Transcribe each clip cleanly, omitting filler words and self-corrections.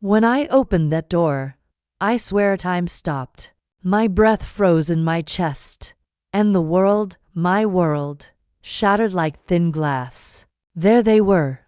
When I opened that door, I swear time stopped. My breath froze in my chest, and the world, my world, shattered like thin glass. There they were,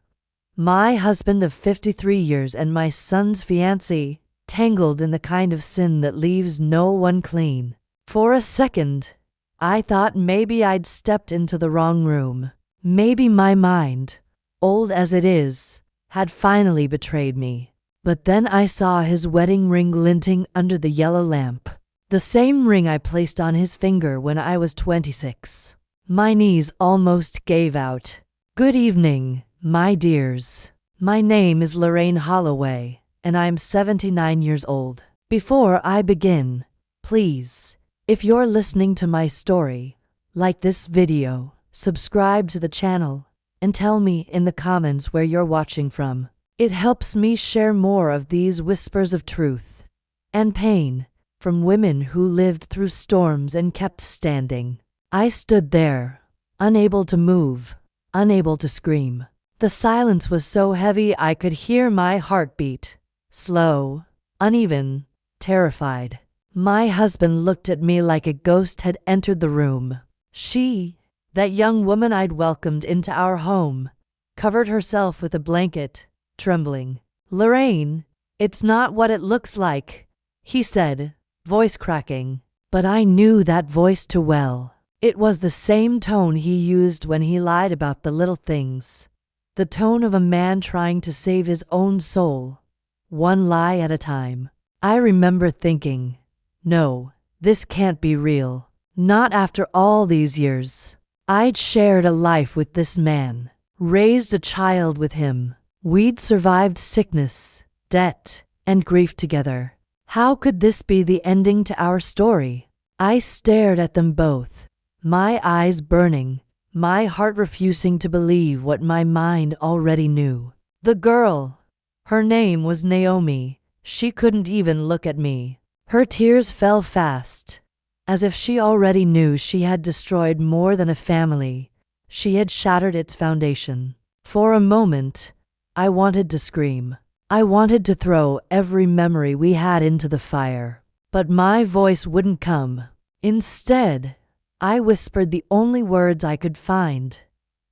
my husband of 53 years and my son's fiancée, tangled in the kind of sin that leaves no one clean. For a second, I thought maybe I'd stepped into the wrong room. Maybe my mind, old as it is, had finally betrayed me. But then I saw his wedding ring glinting under the yellow lamp. The same ring I placed on his finger when I was 26. My knees almost gave out. Good evening, my dears. My name is Lorraine Holloway, and I'm 79 years old. Before I begin, please, if you're listening to my story, like this video, subscribe to the channel, and tell me in the comments where you're watching from. It helps me share more of these whispers of truth and pain from women who lived through storms and kept standing. I stood there, unable to move, unable to scream. The silence was so heavy I could hear my heartbeat, slow, uneven, terrified. My husband looked at me like a ghost had entered the room. She, that young woman I'd welcomed into our home, covered herself with a blanket, trembling. Lorraine, it's not what it looks like, he said, voice cracking. But I knew that voice too well. It was the same tone he used when he lied about the little things. The tone of a man trying to save his own soul, one lie at a time. I remember thinking, no, this can't be real. Not after all these years. I'd shared a life with this man, raised a child with him. We'd survived sickness, debt, and grief together. How could this be the ending to our story? I stared at them both, my eyes burning, my heart refusing to believe what my mind already knew. The girl, her name was Naomi. She couldn't even look at me. Her tears fell fast, as if she already knew she had destroyed more than a family. She had shattered its foundation. For a moment, I wanted to scream. I wanted to throw every memory we had into the fire. But my voice wouldn't come. Instead, I whispered the only words I could find.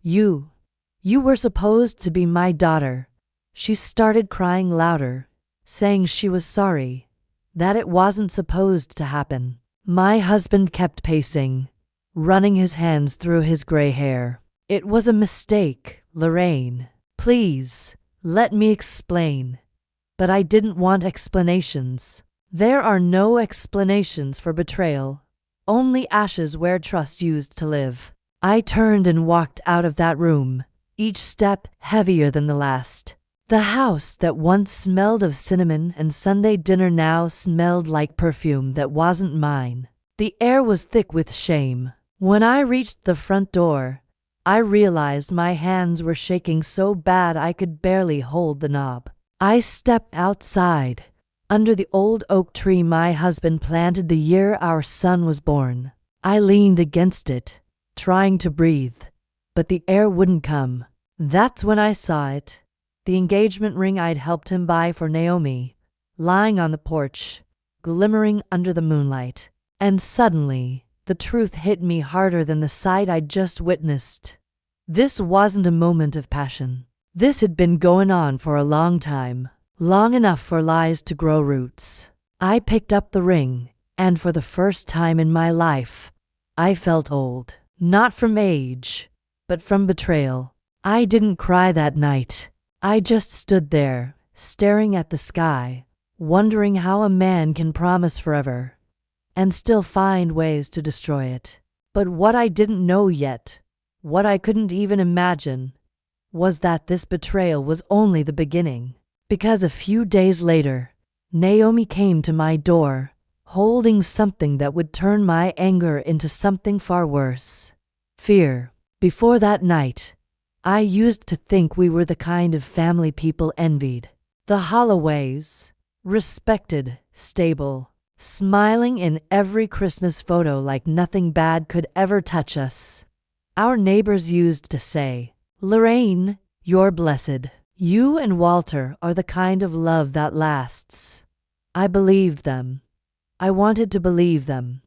You were supposed to be my daughter. She started crying louder, saying she was sorry, that it wasn't supposed to happen. My husband kept pacing, running his hands through his gray hair. It was a mistake, Lorraine. Please, let me explain. But I didn't want explanations. There are no explanations for betrayal, only ashes where trust used to live. I turned and walked out of that room, each step heavier than the last. The house that once smelled of cinnamon and Sunday dinner now smelled like perfume that wasn't mine. The air was thick with shame. When I reached the front door, I realized my hands were shaking so bad I could barely hold the knob. I stepped outside, under the old oak tree my husband planted the year our son was born. I leaned against it, trying to breathe, but the air wouldn't come. That's when I saw it. The engagement ring I'd helped him buy for Naomi, lying on the porch, glimmering under the moonlight. And suddenly, the truth hit me harder than the sight I'd just witnessed. This wasn't a moment of passion. This had been going on for a long time, long enough for lies to grow roots. I picked up the ring, and for the first time in my life, I felt old. Not from age, but from betrayal. I didn't cry that night. I just stood there, staring at the sky, wondering how a man can promise forever and still find ways to destroy it. But what I didn't know yet, what I couldn't even imagine, was that this betrayal was only the beginning. Because a few days later, Naomi came to my door, holding something that would turn my anger into something far worse. Fear. Before that night, I used to think we were the kind of family people envied. The Holloways, respected, stable, smiling in every Christmas photo like nothing bad could ever touch us. Our neighbors used to say, "Lorraine, you're blessed. You and Walter are the kind of love that lasts. I believed them. I wanted to believe them.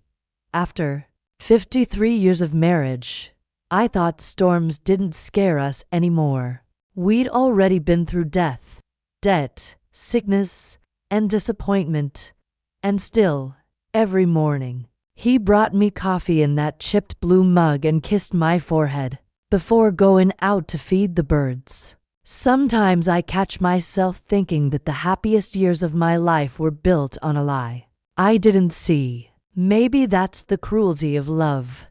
After 53 years of marriage, I thought storms didn't scare us anymore. We'd already been through death, debt, sickness, and disappointment. And still, every morning, he brought me coffee in that chipped blue mug and kissed my forehead before going out to feed the birds. Sometimes I catch myself thinking that the happiest years of my life were built on a lie I didn't see. Maybe that's the cruelty of love.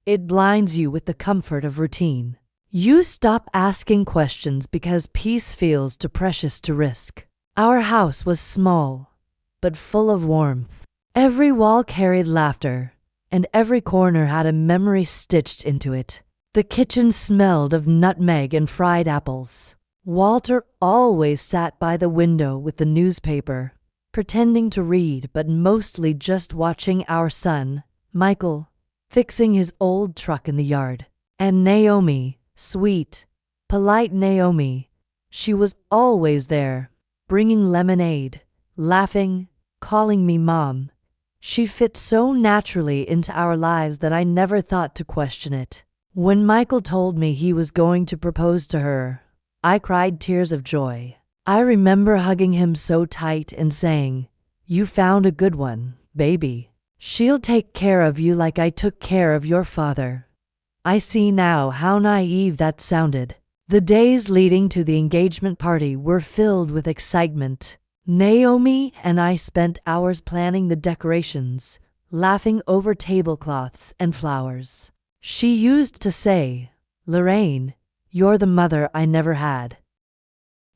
It blinds you with the comfort of routine. You stop asking questions because peace feels too precious to risk. Our house was small, but full of warmth. Every wall carried laughter, and every corner had a memory stitched into it. The kitchen smelled of nutmeg and fried apples. Walter always sat by the window with the newspaper, pretending to read but mostly just watching our son, Michael, fixing his old truck in the yard. And Naomi, sweet, polite Naomi, she was always there, bringing lemonade, laughing, calling me Mom. She fit so naturally into our lives that I never thought to question it. When Michael told me he was going to propose to her, I cried tears of joy. I remember hugging him so tight and saying, "You found a good one, baby. She'll take care of you like I took care of your father." I see now how naive that sounded. The days leading to the engagement party were filled with excitement. Naomi and I spent hours planning the decorations, laughing over tablecloths and flowers. She used to say, "Lorraine, you're the mother I never had."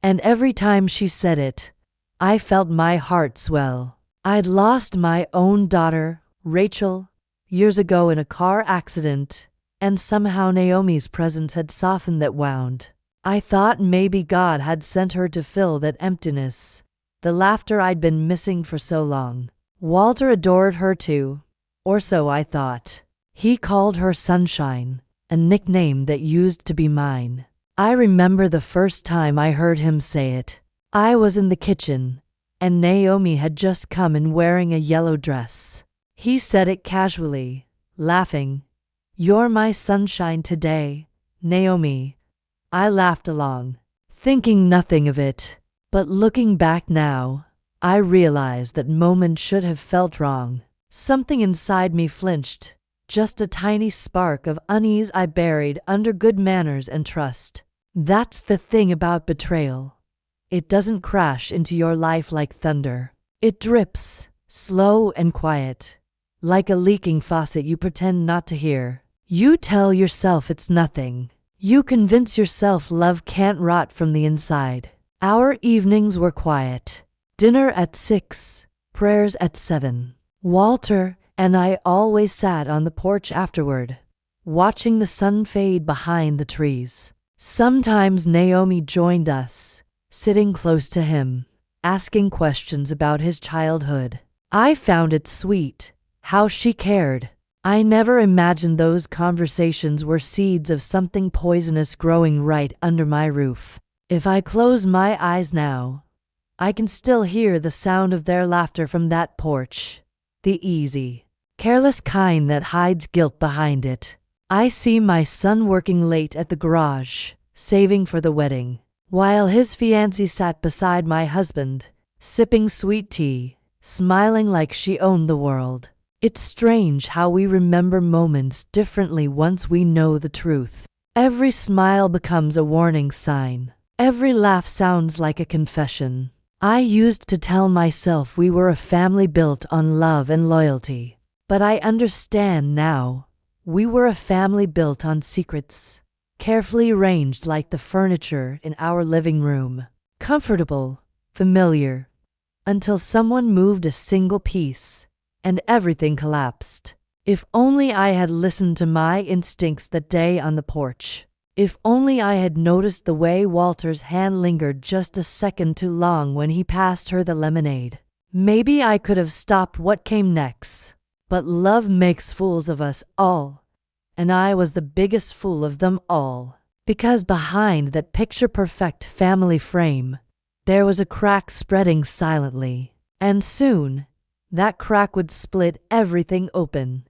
And every time she said it, I felt my heart swell. I'd lost my own daughter, Rachel, years ago in a car accident, and somehow Naomi's presence had softened that wound. I thought maybe God had sent her to fill that emptiness, the laughter I'd been missing for so long. Walter adored her too, or so I thought. He called her Sunshine, a nickname that used to be mine. I remember the first time I heard him say it. I was in the kitchen, and Naomi had just come in wearing a yellow dress. He said it casually, laughing. "You're my sunshine today, Naomi." I laughed along, thinking nothing of it. But looking back now, I realized that moment should have felt wrong. Something inside me flinched, just a tiny spark of unease I buried under good manners and trust. That's the thing about betrayal. It doesn't crash into your life like thunder. It drips, slow and quiet, like a leaking faucet you pretend not to hear. You tell yourself it's nothing. You convince yourself love can't rot from the inside. Our evenings were quiet. Dinner at 6, prayers at 7. Walter and I always sat on the porch afterward, watching the sun fade behind the trees. Sometimes Naomi joined us, sitting close to him, asking questions about his childhood. I found it sweet, how she cared. I never imagined those conversations were seeds of something poisonous growing right under my roof. If I close my eyes now, I can still hear the sound of their laughter from that porch. The easy, careless kind that hides guilt behind it. I see my son working late at the garage, saving for the wedding, while his fiancée sat beside my husband, sipping sweet tea, smiling like she owned the world. It's strange how we remember moments differently once we know the truth. Every smile becomes a warning sign. Every laugh sounds like a confession. I used to tell myself we were a family built on love and loyalty. But I understand now. We were a family built on secrets, carefully arranged like the furniture in our living room. Comfortable, familiar, until someone moved a single piece, and everything collapsed. If only I had listened to my instincts that day on the porch. If only I had noticed the way Walter's hand lingered just a second too long when he passed her the lemonade. Maybe I could have stopped what came next. But love makes fools of us all, and I was the biggest fool of them all. Because behind that picture-perfect family frame, there was a crack spreading silently. And soon, that crack would split everything open,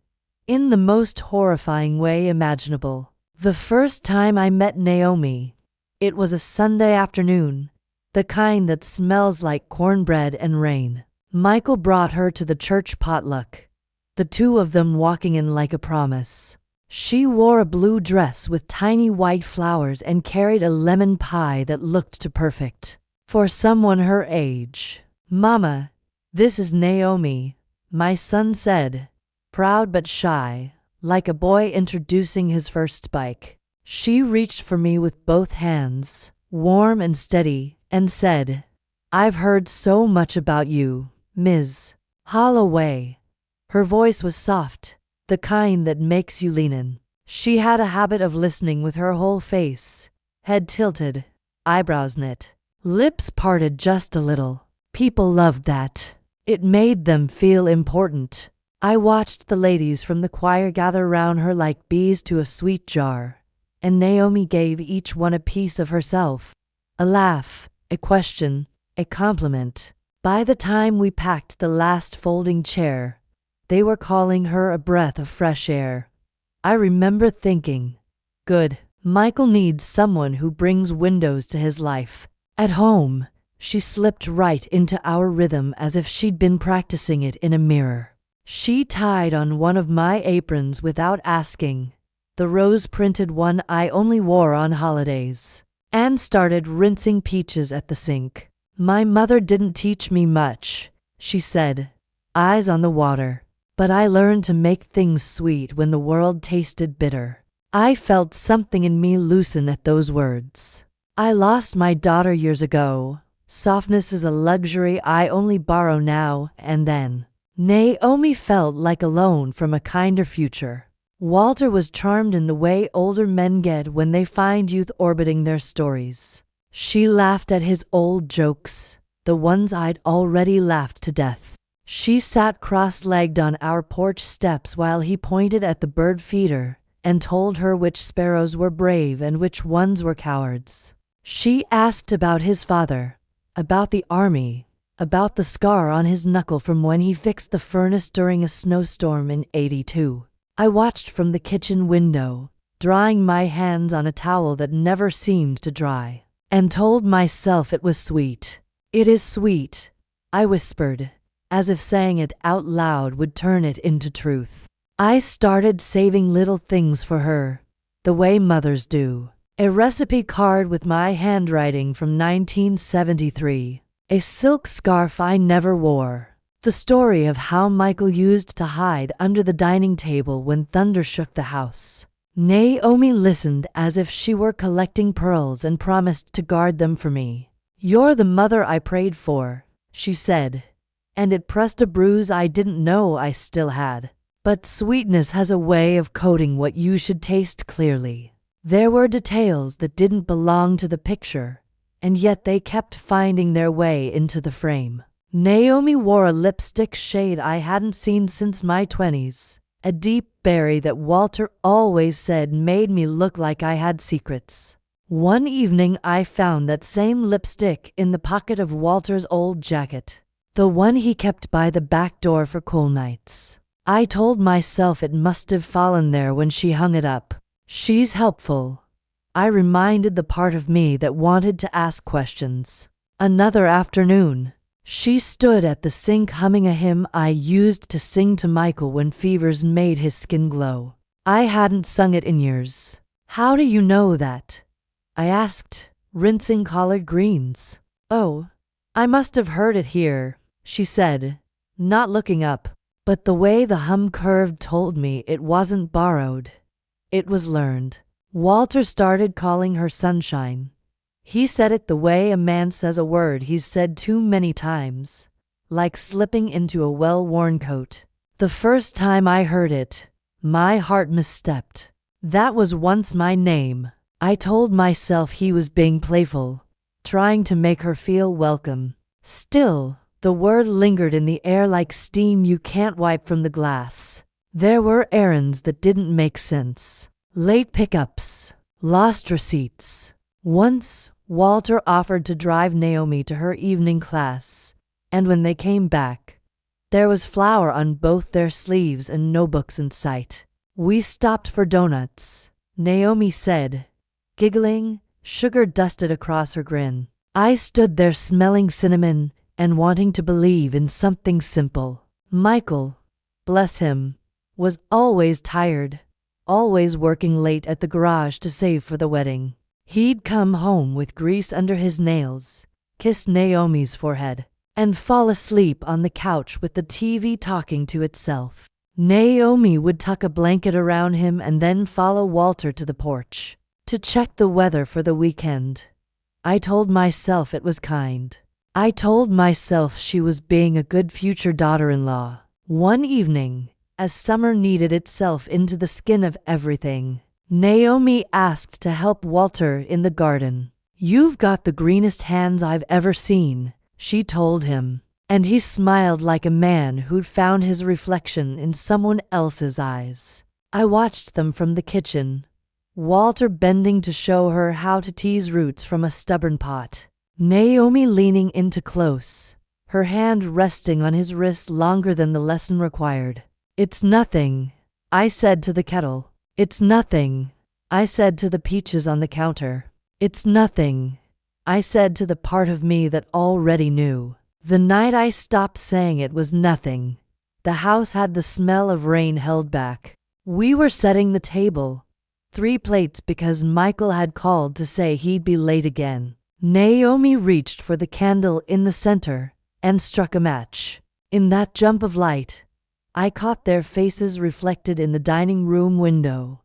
in the most horrifying way imaginable. The first time I met Naomi, it was a Sunday afternoon, the kind that smells like cornbread and rain. Michael brought her to the church potluck, the two of them walking in like a promise. She wore a blue dress with tiny white flowers and carried a lemon pie that looked too perfect for someone her age. "Mama, this is Naomi," my son said, proud but shy, like a boy introducing his first bike. She reached for me with both hands, warm and steady, and said, "I've heard so much about you, Ms. Holloway." Her voice was soft, the kind that makes you lean in. She had a habit of listening with her whole face, head tilted, eyebrows knit, lips parted just a little. People loved that. It made them feel important. I watched the ladies from the choir gather round her like bees to a sweet jar, and Naomi gave each one a piece of herself. A laugh, a question, a compliment. By the time we packed the last folding chair, they were calling her a breath of fresh air. I remember thinking, good, Michael needs someone who brings windows to his life. At home, she slipped right into our rhythm as if she'd been practicing it in a mirror. She tied on one of my aprons without asking, the rose-printed one I only wore on holidays, and started rinsing peaches at the sink. "My mother didn't teach me much," she said, eyes on the water. "But I learned to make things sweet when the world tasted bitter." I felt something in me loosen at those words. I lost my daughter years ago. Softness is a luxury I only borrow now and then. Naomi felt like a loan from a kinder future. Walter was charmed in the way older men get when they find youth orbiting their stories. She laughed at his old jokes, the ones I'd already laughed to death. She sat cross-legged on our porch steps while he pointed at the bird feeder and told her which sparrows were brave and which ones were cowards. She asked about his father, about the army, about the scar on his knuckle from when he fixed the furnace during a snowstorm in '82. I watched from the kitchen window, drying my hands on a towel that never seemed to dry, and told myself it was sweet. "It is sweet," I whispered, as if saying it out loud would turn it into truth. I started saving little things for her, the way mothers do. A recipe card with my handwriting from 1973. A silk scarf I never wore. The story of how Michael used to hide under the dining table when thunder shook the house. Naomi listened as if she were collecting pearls and promised to guard them for me. "You're the mother I prayed for," she said, and it pressed a bruise I didn't know I still had. But sweetness has a way of coding what you should taste clearly. There were details that didn't belong to the picture, and yet they kept finding their way into the frame. Naomi wore a lipstick shade I hadn't seen since my 20s, a deep berry that Walter always said made me look like I had secrets. One evening I found that same lipstick in the pocket of Walter's old jacket, the one he kept by the back door for cool nights. I told myself it must have fallen there when she hung it up. She's helpful, I reminded the part of me that wanted to ask questions. Another afternoon, she stood at the sink humming a hymn I used to sing to Michael when fevers made his skin glow. I hadn't sung it in years. "How do you know that?" I asked, rinsing collard greens. "Oh, I must have heard it here," she said, not looking up. But the way the hum curved told me it wasn't borrowed. It was learned. Walter started calling her Sunshine. He said it the way a man says a word he's said too many times, like slipping into a well-worn coat. The first time I heard it, my heart misstepped. That was once my name. I told myself he was being playful, trying to make her feel welcome. Still, the word lingered in the air like steam you can't wipe from the glass. There were errands that didn't make sense. Late pickups, Lost receipts. Once, Walter offered to drive Naomi to her evening class, and when they came back, there was flour on both their sleeves and no books in sight. We stopped for donuts, Naomi said, giggling, sugar dusted across her grin. I stood there smelling cinnamon and wanting to believe in something simple. Michael, bless him, was always tired, always working late at the garage to save for the wedding. He'd come home with grease under his nails, kiss Naomi's forehead, and fall asleep on the couch with the TV talking to itself. Naomi would tuck a blanket around him and then follow Walter to the porch to check the weather for the weekend. I told myself it was kind. I told myself she was being a good future daughter-in-law. One evening, as summer kneaded itself into the skin of everything, Naomi asked to help Walter in the garden. You've got the greenest hands I've ever seen, she told him, and he smiled like a man who'd found his reflection in someone else's eyes. I watched them from the kitchen, Walter bending to show her how to tease roots from a stubborn pot. Naomi leaning into close, her hand resting on his wrist longer than the lesson required. It's nothing, I said to the kettle. It's nothing, I said to the peaches on the counter. It's nothing, I said to the part of me that already knew. The night I stopped saying it was nothing, the house had the smell of rain held back. We were setting the table, 3 plates because Michael had called to say he'd be late again. Naomi reached for the candle in the center and struck a match. In that jump of light, I caught their faces reflected in the dining room window.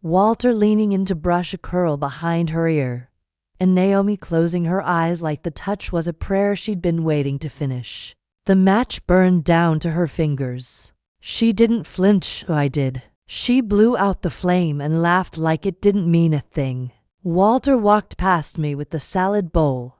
Walter leaning in to brush a curl behind her ear, and Naomi closing her eyes like the touch was a prayer she'd been waiting to finish. The match burned down to her fingers. She didn't flinch, I did. She blew out the flame and laughed like it didn't mean a thing. Walter walked past me with the salad bowl,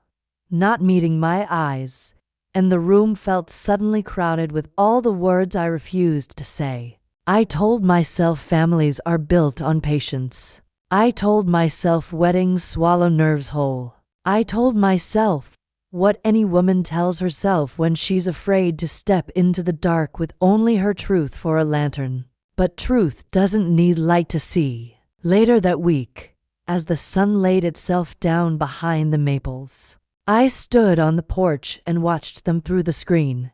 not meeting my eyes, and the room felt suddenly crowded with all the words I refused to say. I told myself families are built on patience. I told myself weddings swallow nerves whole. I told myself what any woman tells herself when she's afraid to step into the dark with only her truth for a lantern. But truth doesn't need light to see. Later that week, as the sun laid itself down behind the maples, I stood on the porch and watched them through the screen,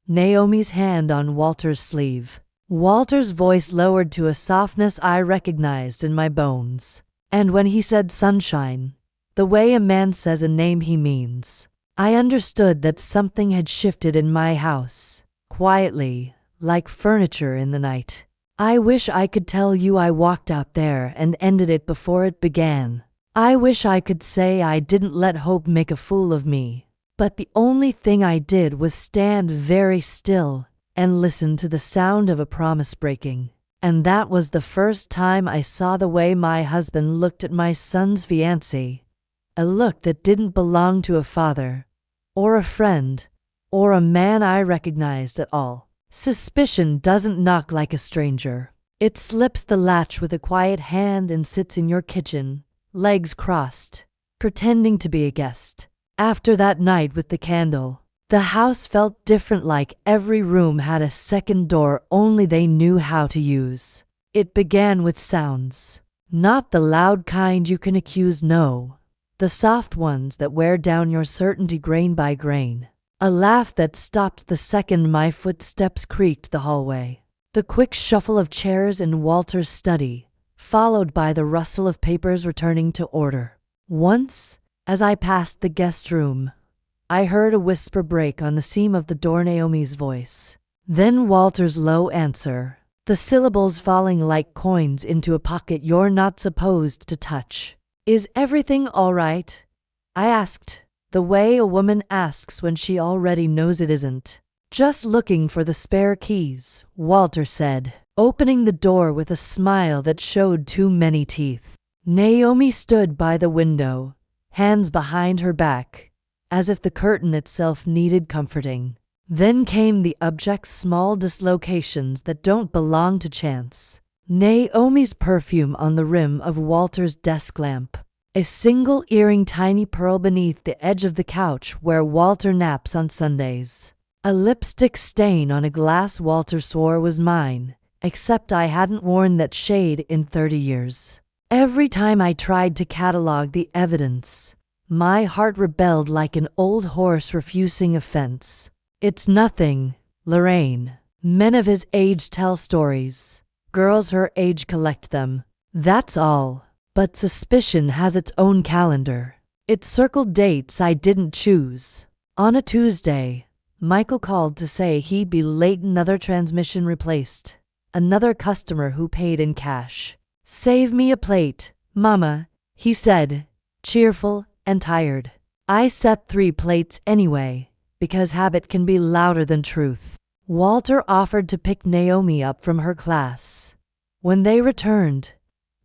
Naomi's hand on Walter's sleeve. Walter's voice lowered to a softness I recognized in my bones. And when he said sunshine, the way a man says a name he means, I understood that something had shifted in my house, quietly, like furniture in the night. I wish I could tell you I walked out there and ended it before it began. I wish I could say I didn't let hope make a fool of me. But the only thing I did was stand very still and listen to the sound of a promise breaking. And that was the first time I saw the way my husband looked at my son's fiancée. A look that didn't belong to a father, or a friend, or a man I recognized at all. Suspicion doesn't knock like a stranger. It slips the latch with a quiet hand and sits in your kitchen, legs crossed, pretending to be a guest. After that night with the candle, the house felt different, like every room had a second door only they knew how to use. It began with sounds. Not the loud kind you can accuse, no. The soft ones that wear down your certainty grain by grain. A laugh that stopped the second my footsteps creaked the hallway. The quick shuffle of chairs in Walter's study, followed by the rustle of papers returning to order. Once, as I passed the guest room, I heard a whisper break on the seam of the door, Naomi's voice. Then Walter's low answer, the syllables falling like coins into a pocket you're not supposed to touch. Is everything all right? I asked, the way a woman asks when she already knows it isn't. Just looking for the spare keys, Walter said, opening the door with a smile that showed too many teeth. Naomi stood by the window, hands behind her back, as if the curtain itself needed comforting. Then came the abject small dislocations that don't belong to chance. Naomi's perfume on the rim of Walter's desk lamp. A single earring, tiny pearl beneath the edge of the couch where Walter naps on Sundays. A lipstick stain on a glass Walter swore was mine, except I hadn't worn that shade in 30 years. Every time I tried to catalog the evidence, my heart rebelled like an old horse refusing a fence. It's nothing, Lorraine. Men of his age tell stories. Girls her age collect them. That's all. But suspicion has its own calendar. It circled dates I didn't choose. On a Tuesday, Michael called to say he'd be late. Another transmission replaced. Another customer who paid in cash. "Save me a plate, Mama," he said, cheerful and tired. I set 3 plates anyway, because habit can be louder than truth. Walter offered to pick Naomi up from her class. When they returned,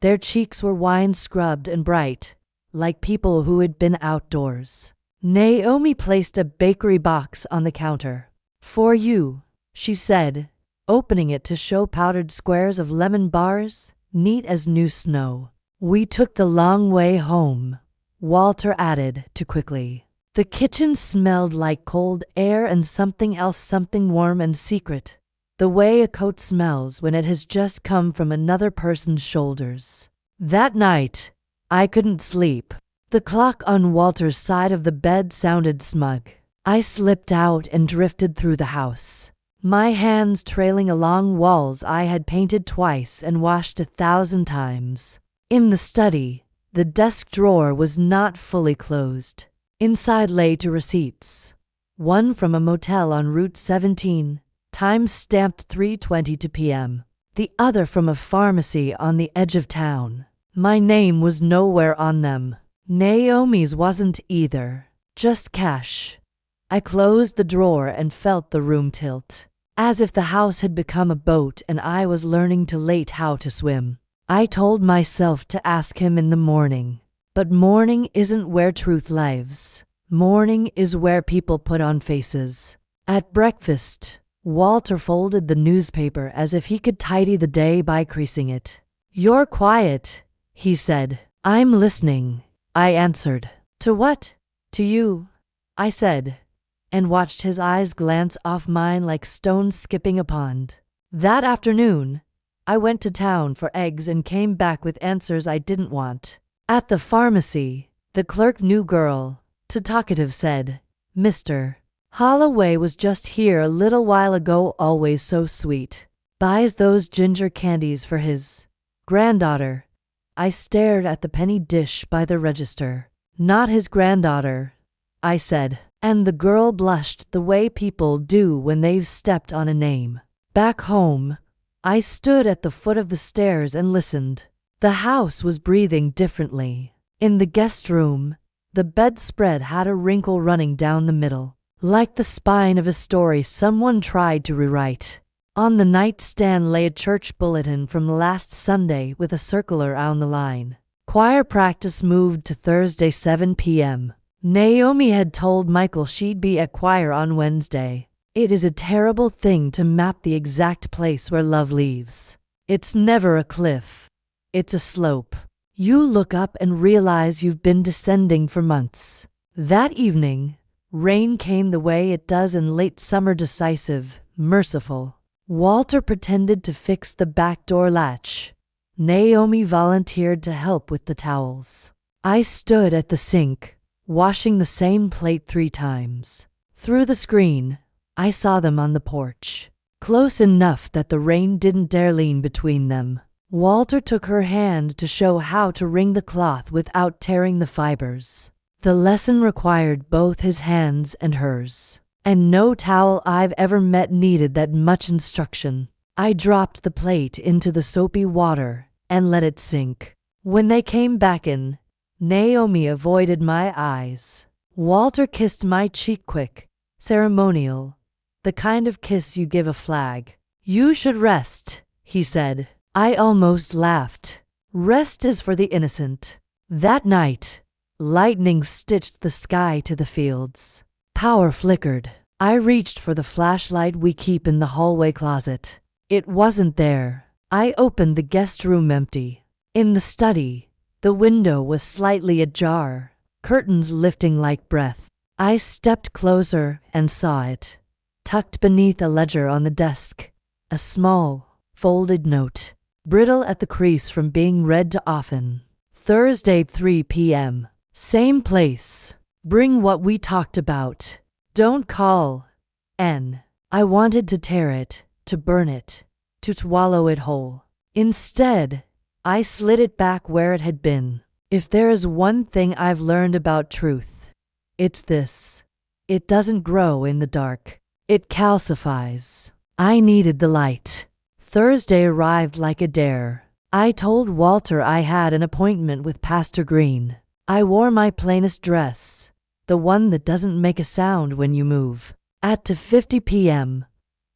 their cheeks were wine-scrubbed and bright, like people who had been outdoors. Naomi placed a bakery box on the counter. "For you," she said, opening it to show powdered squares of lemon bars, neat as new snow. "We took the long way home," Walter added too quickly. The kitchen smelled like cold air and something else, something warm and secret, the way a coat smells when it has just come from another person's shoulders. That night, I couldn't sleep. The clock on Walter's side of the bed sounded smug. I slipped out and drifted through the house, my hands trailing along walls I had painted twice and washed 1,000 times. In the study, the desk drawer was not fully closed. Inside lay 2 receipts. One from a motel on Route 17, time stamped 3:22 p.m. The other from a pharmacy on the edge of town. My name was nowhere on them. Naomi's wasn't either. Just cash. I closed the drawer and felt the room tilt, as if the house had become a boat and I was learning too late how to swim. I told myself to ask him in the morning. But morning isn't where truth lives. Morning is where people put on faces. At breakfast, Walter folded the newspaper as if he could tidy the day by creasing it. "You're quiet," he said. "I'm listening," I answered. "To what?" "To you," I said, and watched his eyes glance off mine like stones skipping a pond. That afternoon, I went to town for eggs and came back with answers I didn't want. At the pharmacy, the clerk, new girl, too talkative, said, "Mr. Holloway was just here a little while ago, always so sweet. Buys those ginger candies for his granddaughter." I stared at the penny dish by the register. "Not his granddaughter," I said, and the girl blushed the way people do when they've stepped on a name. Back home, I stood at the foot of the stairs and listened. The house was breathing differently. In the guest room, the bedspread had a wrinkle running down the middle, like the spine of a story someone tried to rewrite. On the nightstand lay a church bulletin from last Sunday with a circular on the line. Choir practice moved to Thursday 7 p.m. Naomi had told Michael she'd be at choir on Wednesday. It is a terrible thing to map the exact place where love leaves. It's never a cliff. It's a slope. You look up and realize you've been descending for months. That evening, rain came the way it does in late summer, decisive, merciful. Walter pretended to fix the back door latch. Naomi volunteered to help with the towels. I stood at the sink, washing the same plate 3 times. Through the screen, I saw them on the porch, close enough that the rain didn't dare lean between them. Walter took her hand to show how to wring the cloth without tearing the fibers. The lesson required both his hands and hers, and no towel I've ever met needed that much instruction. I dropped the plate into the soapy water and let it sink. When they came back in, Naomi avoided my eyes. Walter kissed my cheek quick, ceremonial, the kind of kiss you give a flag. "You should rest," he said. I almost laughed. Rest is for the innocent. That night, lightning stitched the sky to the fields. Power flickered. I reached for the flashlight we keep in the hallway closet. It wasn't there. I opened the guest room empty. In the study, the window was slightly ajar, curtains lifting like breath. I stepped closer and saw it. Tucked beneath a ledger on the desk, a small, folded note, brittle at the crease from being read too often. Thursday, 3 p.m. Same place. Bring what we talked about. Don't call. N. I wanted to tear it, to burn it, to swallow it whole. Instead, I slid it back where it had been. If there is one thing I've learned about truth, it's this. It doesn't grow in the dark. It calcifies. I needed the light. Thursday arrived like a dare. I told Walter I had an appointment with Pastor Green. I wore my plainest dress, the one that doesn't make a sound when you move. At 2:50 p.m.,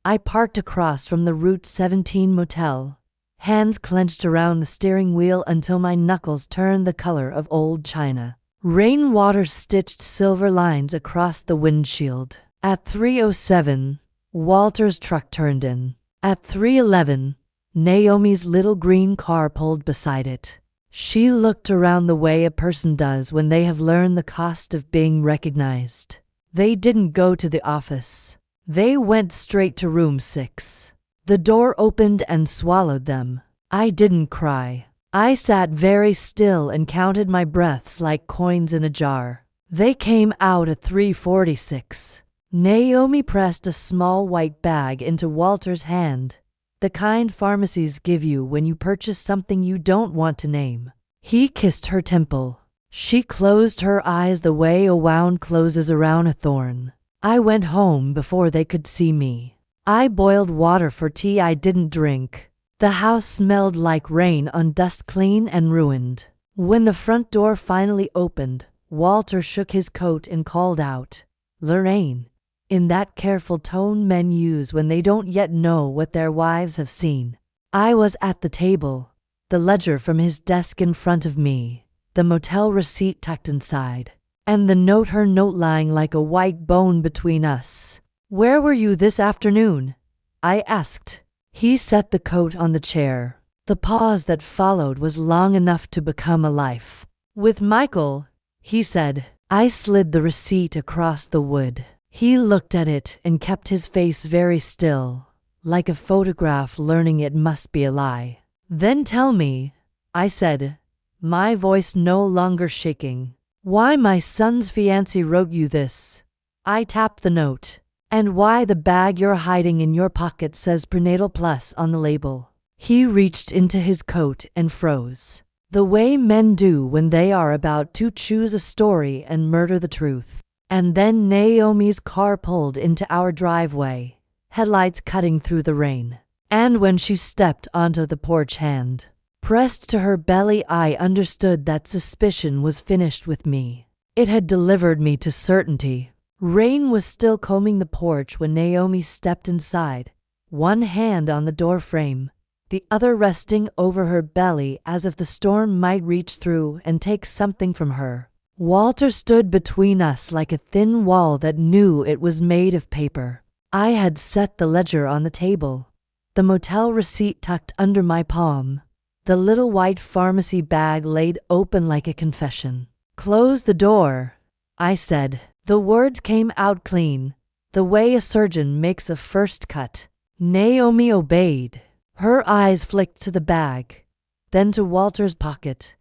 I parked across from the Route 17 motel, hands clenched around the steering wheel until my knuckles turned the color of old china. Rainwater stitched silver lines across the windshield. At 3:07, Walter's truck turned in. At 3:11, Naomi's little green car pulled beside it. She looked around the way a person does when they have learned the cost of being recognized. They didn't go to the office. They went straight to room 6. The door opened and swallowed them. I didn't cry. I sat very still and counted my breaths like coins in a jar. They came out at 3:46. Naomi pressed a small white bag into Walter's hand, the kind pharmacies give you when you purchase something you don't want to name. He kissed her temple. She closed her eyes the way a wound closes around a thorn. I went home before they could see me. I boiled water for tea I didn't drink. The house smelled like rain on dust, clean and ruined. When the front door finally opened, Walter shook his coat and called out, "Lorraine," in that careful tone men use when they don't yet know what their wives have seen. I was at the table, the ledger from his desk in front of me, the motel receipt tucked inside, and her note lying like a white bone between us. "Where were you this afternoon?" I asked. He set the coat on the chair. The pause that followed was long enough to become a life. "With Michael," he said. I slid the receipt across the wood. He looked at it and kept his face very still, like a photograph learning it must be a lie. "Then tell me," I said, my voice no longer shaking, "why my son's fiancée wrote you this." I tapped the note. "And why the bag you're hiding in your pocket says Prenatal Plus on the label." He reached into his coat and froze, the way men do when they are about to choose a story and murder the truth. And then Naomi's car pulled into our driveway, headlights cutting through the rain. And when she stepped onto the porch, hand pressed to her belly, I understood that suspicion was finished with me. It had delivered me to certainty. Rain was still combing the porch when Naomi stepped inside, one hand on the door frame, the other resting over her belly as if the storm might reach through and take something from her. Walter stood between us like a thin wall that knew it was made of paper. I had set the ledger on the table, the motel receipt tucked under my palm, the little white pharmacy bag laid open like a confession. "Close the door," I said. The words came out clean, the way a surgeon makes a first cut. Naomi obeyed. Her eyes flicked to the bag, then to Walter's pocket,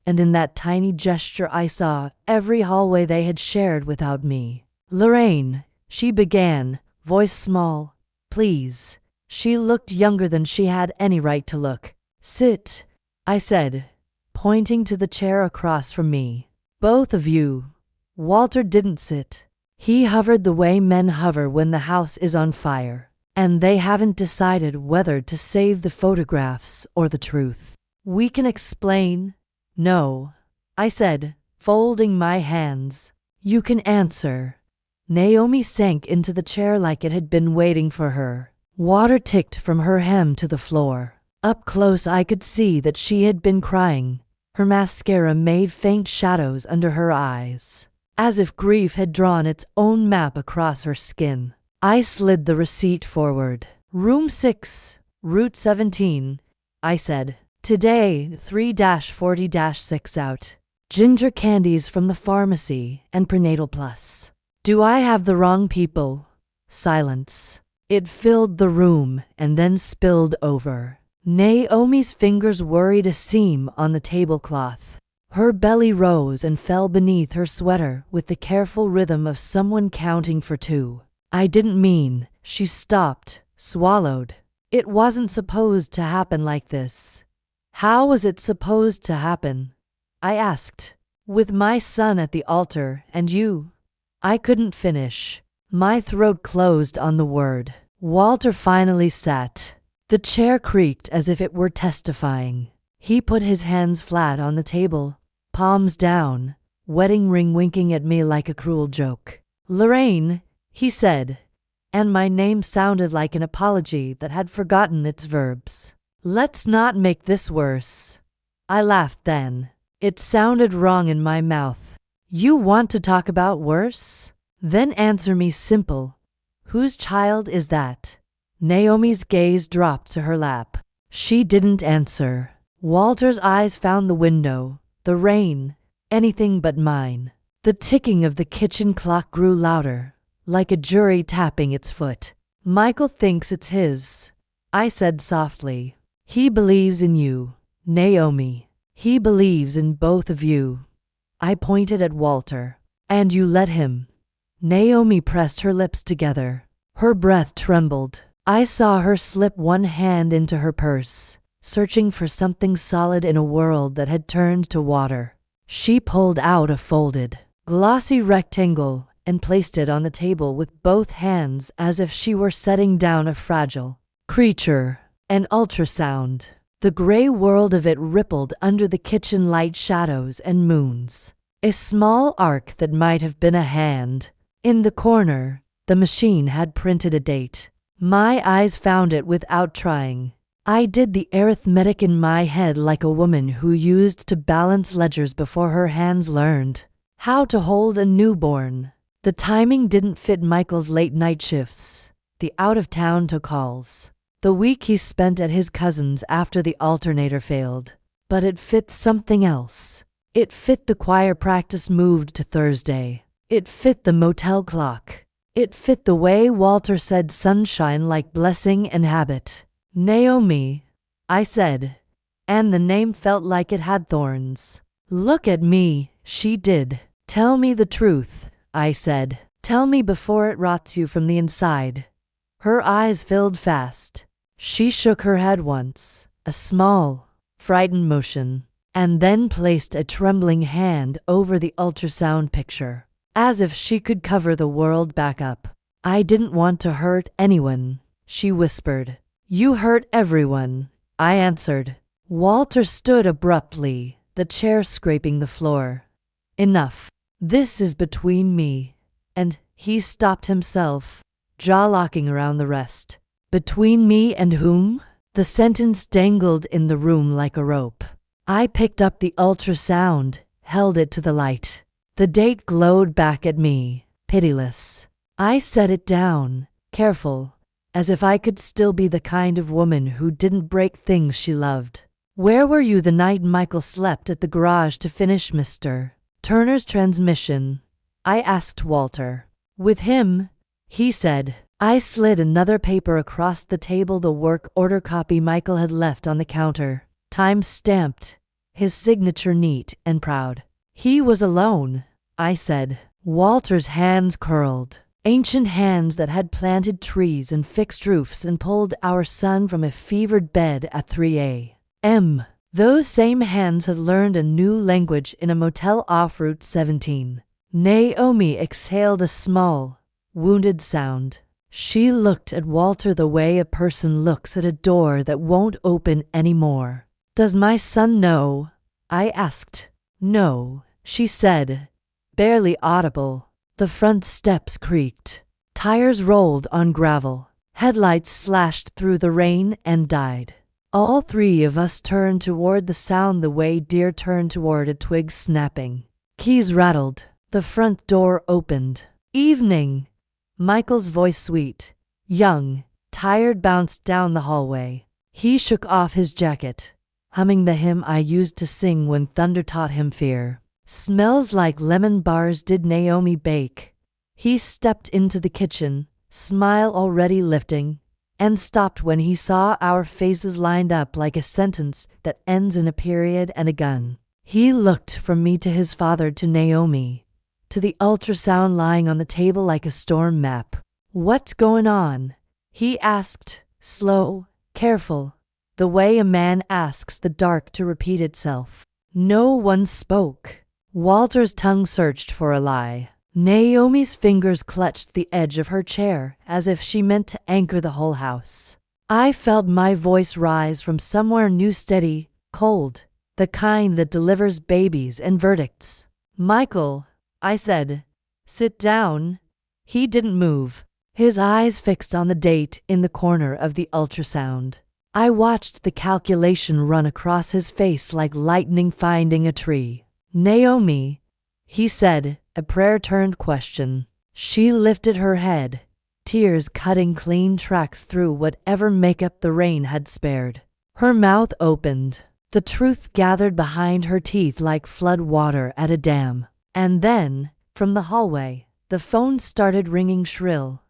and in that tiny gesture I saw every hallway they had shared without me. "Lorraine," she began, voice small, "please." She looked younger than she had any right to look. "Sit," I said, pointing to the chair across from me. "Both of you." Walter didn't sit. He hovered the way men hover when the house is on fire, and they haven't decided whether to save the photographs or the truth. "We can explain." "No," I said, folding my hands. "You can answer." Naomi sank into the chair like it had been waiting for her. Water ticked from her hem to the floor. Up close I could see that she had been crying. Her mascara made faint shadows under her eyes, as if grief had drawn its own map across her skin. I slid the receipt forward. "Room 6, Route 17, I said. Today, 3-40-6 out. Ginger candies from the pharmacy and prenatal plus. Do I have the wrong people? Silence. It filled the room and then spilled over. Naomi's fingers worried a seam on the tablecloth. Her belly rose and fell beneath her sweater with the careful rhythm of someone counting for two. I didn't mean. She stopped, swallowed. It wasn't supposed to happen like this. How was it supposed to happen? I asked. With my son at the altar and you? I couldn't finish. My throat closed on the word. Walter finally sat. The chair creaked as if it were testifying. He put his hands flat on the table, palms down, wedding ring winking at me like a cruel joke. Lorraine, he said, and my name sounded like an apology that had forgotten its verbs. Let's not make this worse. I laughed then. It sounded wrong in my mouth. You want to talk about worse? Then answer me simple. Whose child is that? Naomi's gaze dropped to her lap. She didn't answer. Walter's eyes found the window, the rain, anything but mine. The ticking of the kitchen clock grew louder, like a jury tapping its foot. Michael thinks it's his, I said softly. He believes in you, Naomi. He believes in both of you. I pointed at Walter. And you let him. Naomi pressed her lips together. Her breath trembled. I saw her slip one hand into her purse, searching for something solid in a world that had turned to water. She pulled out a folded, glossy rectangle and placed it on the table with both hands as if she were setting down a fragile creature. An ultrasound. The gray world of it rippled under the kitchen light shadows and moons. A small arc that might have been a hand. In the corner, the machine had printed a date. My eyes found it without trying. I did the arithmetic in my head like a woman who used to balance ledgers before her hands learned how to hold a newborn. The timing didn't fit Michael's late night shifts, the out-of-town calls, the week he spent at his cousin's after the alternator failed. But it fit something else. It fit the choir practice moved to Thursday. It fit the motel clock. It fit the way Walter said sunshine like blessing and habit. Naomi, I said, and the name felt like it had thorns. Look at me, she did. Tell me the truth, I said. Tell me before it rots you from the inside. Her eyes filled fast. She shook her head once, a small, frightened motion, and then placed a trembling hand over the ultrasound picture, as if she could cover the world back up. I didn't want to hurt anyone, she whispered. You hurt everyone, I answered. Walter stood abruptly, the chair scraping the floor. Enough. This is between me. And he stopped himself, jaw locking around the rest. Between me and whom? The sentence dangled in the room like a rope. I picked up the ultrasound, held it to the light. The date glowed back at me, pitiless. I set it down, careful, as if I could still be the kind of woman who didn't break things she loved. Where were you the night Michael slept at the garage to finish Mr. Turner's transmission? I asked Walter. With him, he said. I slid another paper across the table, the work order copy Michael had left on the counter, time stamped, his signature neat and proud. He was alone, I said. Walter's hands curled, ancient hands that had planted trees and fixed roofs and pulled our son from a fevered bed at 3 a.m. Those same hands had learned a new language in a motel off Route 17. Naomi exhaled a small, wounded sound. She looked at Walter the way a person looks at a door that won't open anymore. Does my son know? I asked. No, she said, barely audible. The front steps creaked. Tires rolled on gravel. Headlights slashed through the rain and died. All three of us turned toward the sound the way deer turn toward a twig snapping. Keys rattled. The front door opened. Evening. Michael's voice, sweet, young, tired, bounced down the hallway. He shook off his jacket, humming the hymn I used to sing when thunder taught him fear. Smells like lemon bars did Naomi bake. He stepped into the kitchen, smile already lifting, and stopped when he saw our faces lined up like a sentence that ends in a period and a gun. He looked from me to his father to Naomi, to the ultrasound lying on the table like a storm map. "What's going on?" he asked, slow, careful, the way a man asks the dark to repeat itself. No one spoke. Walter's tongue searched for a lie. Naomi's fingers clutched the edge of her chair as if she meant to anchor the whole house. I felt my voice rise from somewhere new, steady, cold, the kind that delivers babies and verdicts. "Michael," I said, "sit down." He didn't move, his eyes fixed on the date in the corner of the ultrasound. I watched the calculation run across his face like lightning finding a tree. "Naomi," he said, a prayer turned question. She lifted her head, tears cutting clean tracks through whatever makeup the rain had spared. Her mouth opened, the truth gathered behind her teeth like flood water at a dam. And then, from the hallway, the phone started ringing shrill,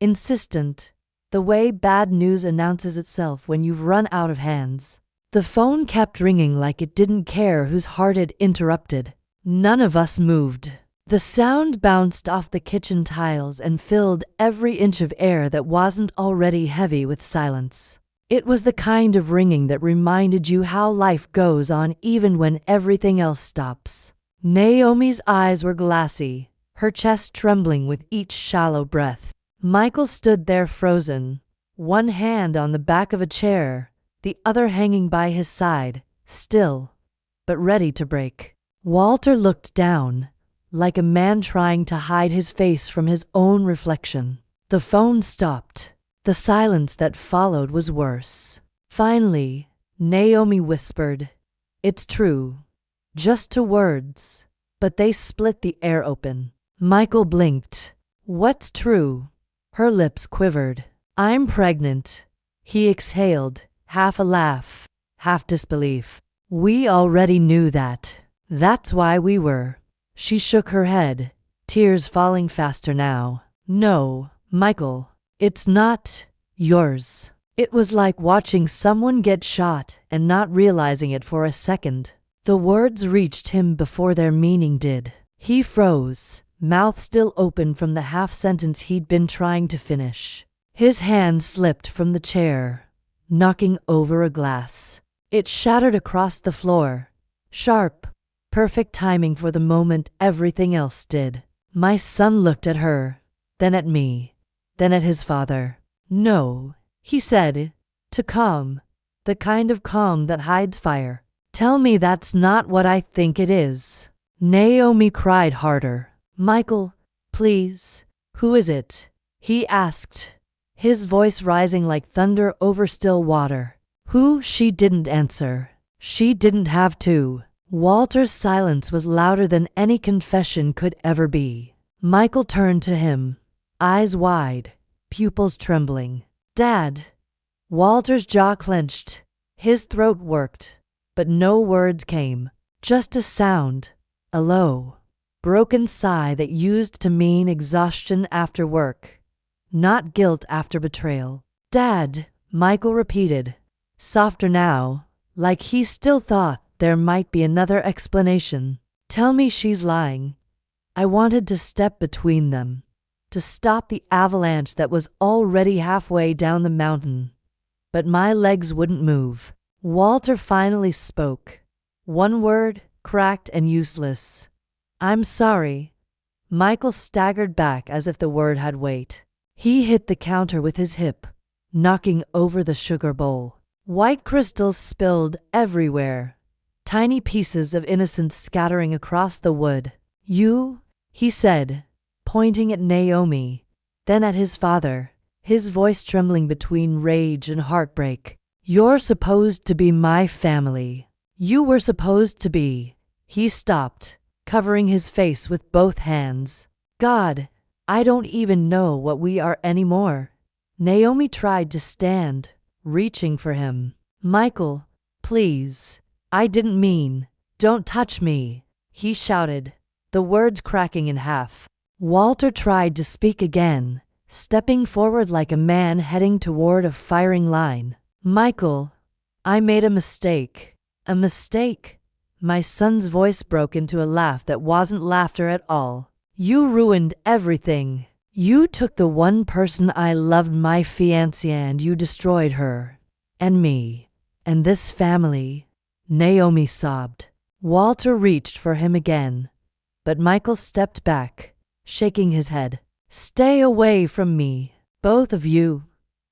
insistent, the way bad news announces itself when you've run out of hands. The phone kept ringing like it didn't care whose heart it interrupted. None of us moved. The sound bounced off the kitchen tiles and filled every inch of air that wasn't already heavy with silence. It was the kind of ringing that reminded you how life goes on even when everything else stops. Naomi's eyes were glassy, her chest trembling with each shallow breath. Michael stood there frozen, one hand on the back of a chair, the other hanging by his side, still, but ready to break. Walter looked down, like a man trying to hide his face from his own reflection. The phone stopped. The silence that followed was worse. Finally, Naomi whispered, "It's true." Just 2 words, but they split the air open. Michael blinked. "What's true?" Her lips quivered. "I'm pregnant." He exhaled, half a laugh, half disbelief. "We already knew that. That's why we were." She shook her head, tears falling faster now. "No, Michael, it's not yours." It was like watching someone get shot and not realizing it for a second. The words reached him before their meaning did. He froze, mouth still open from the half-sentence he'd been trying to finish. His hand slipped from the chair, knocking over a glass. It shattered across the floor, sharp, perfect timing for the moment everything else did. My son looked at her, then at me, then at his father. "No," he said, to calm, the kind of calm that hides fire. "Tell me that's not what I think it is." Naomi cried harder. "Michael, please, who is it?" he asked, his voice rising like thunder over still water. Who? She didn't answer. She didn't have to. Walter's silence was louder than any confession could ever be. Michael turned to him, eyes wide, pupils trembling. "Dad." Walter's jaw clenched, his throat worked, but no words came. Just a sound, a low, broken sigh that used to mean exhaustion after work, not guilt after betrayal. "Dad," Michael repeated, softer now, like he still thought there might be another explanation. "Tell me she's lying." I wanted to step between them, to stop the avalanche that was already halfway down the mountain, but my legs wouldn't move. Walter finally spoke. One word, cracked and useless. "I'm sorry." Michael staggered back as if the word had weight. He hit the counter with his hip, knocking over the sugar bowl. White crystals spilled everywhere, tiny pieces of innocence scattering across the wood. "You," he said, pointing at Naomi, then at his father, his voice trembling between rage and heartbreak. "You're supposed to be my family. You were supposed to be." He stopped, covering his face with both hands. "God, I don't even know what we are anymore." Naomi tried to stand, reaching for him. Michael, please. I didn't mean. Don't touch me, he shouted, the words cracking in half. Walter tried to speak again, stepping forward like a man heading toward a firing line. Michael, I made a mistake. A mistake? My son's voice broke into a laugh that wasn't laughter at all. You ruined everything. You took the one person I loved, my fiancée, and you destroyed her. And me. And this family. Naomi sobbed. Walter reached for him again, but Michael stepped back, shaking his head. Stay away from me, both of you.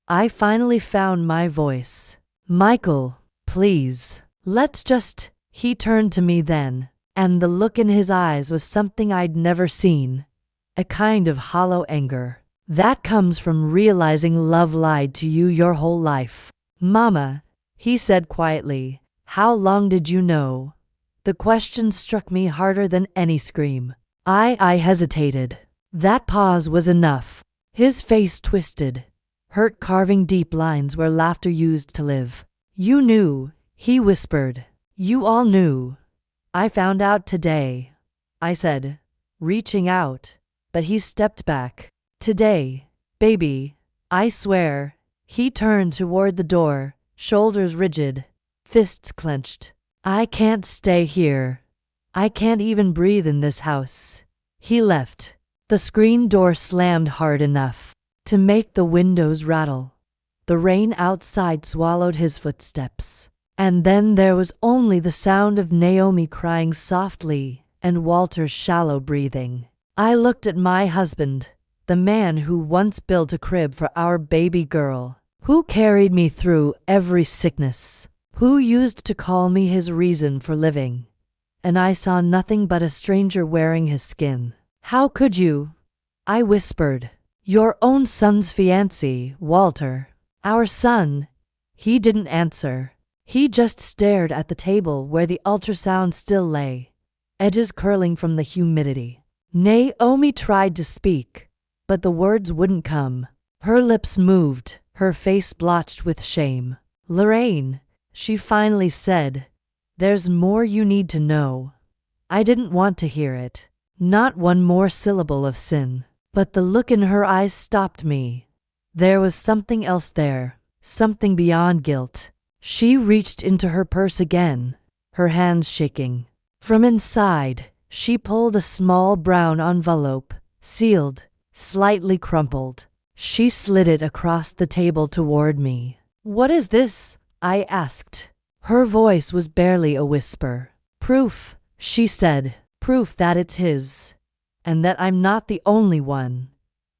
I finally found my voice. Michael, please, let's just. He turned to me then, and the look in his eyes was something I'd never seen. A kind of hollow anger. That comes from realizing love lied to you your whole life. Mama, he said quietly, how long did you know? The question struck me harder than any scream. I hesitated. That pause was enough. His face twisted, hurt carving deep lines where laughter used to live. You knew, he whispered. You all knew. I found out today, I said, reaching out, but he stepped back. Today, baby, I swear. He turned toward the door, shoulders rigid, fists clenched. I can't stay here. I can't even breathe in this house. He left. The screen door slammed hard enough to make the windows rattle. The rain outside swallowed his footsteps. And then there was only the sound of Naomi crying softly and Walter's shallow breathing. I looked at my husband, the man who once built a crib for our baby girl, who carried me through every sickness, who used to call me his reason for living. And I saw nothing but a stranger wearing his skin. How could you? I whispered. Your own son's fiancé, Walter. Our son. He didn't answer. He just stared at the table where the ultrasound still lay, edges curling from the humidity. Naomi tried to speak, but the words wouldn't come. Her lips moved, her face blotched with shame. Lorraine, she finally said, there's more you need to know. I didn't want to hear it. Not one more syllable of sin. But the look in her eyes stopped me. There was something else there, something beyond guilt. She reached into her purse again, her hands shaking. From inside, she pulled a small brown envelope, sealed, slightly crumpled. She slid it across the table toward me. What is this? I asked. Her voice was barely a whisper. Proof, she said. Proof that it's his. And that I'm not the only one.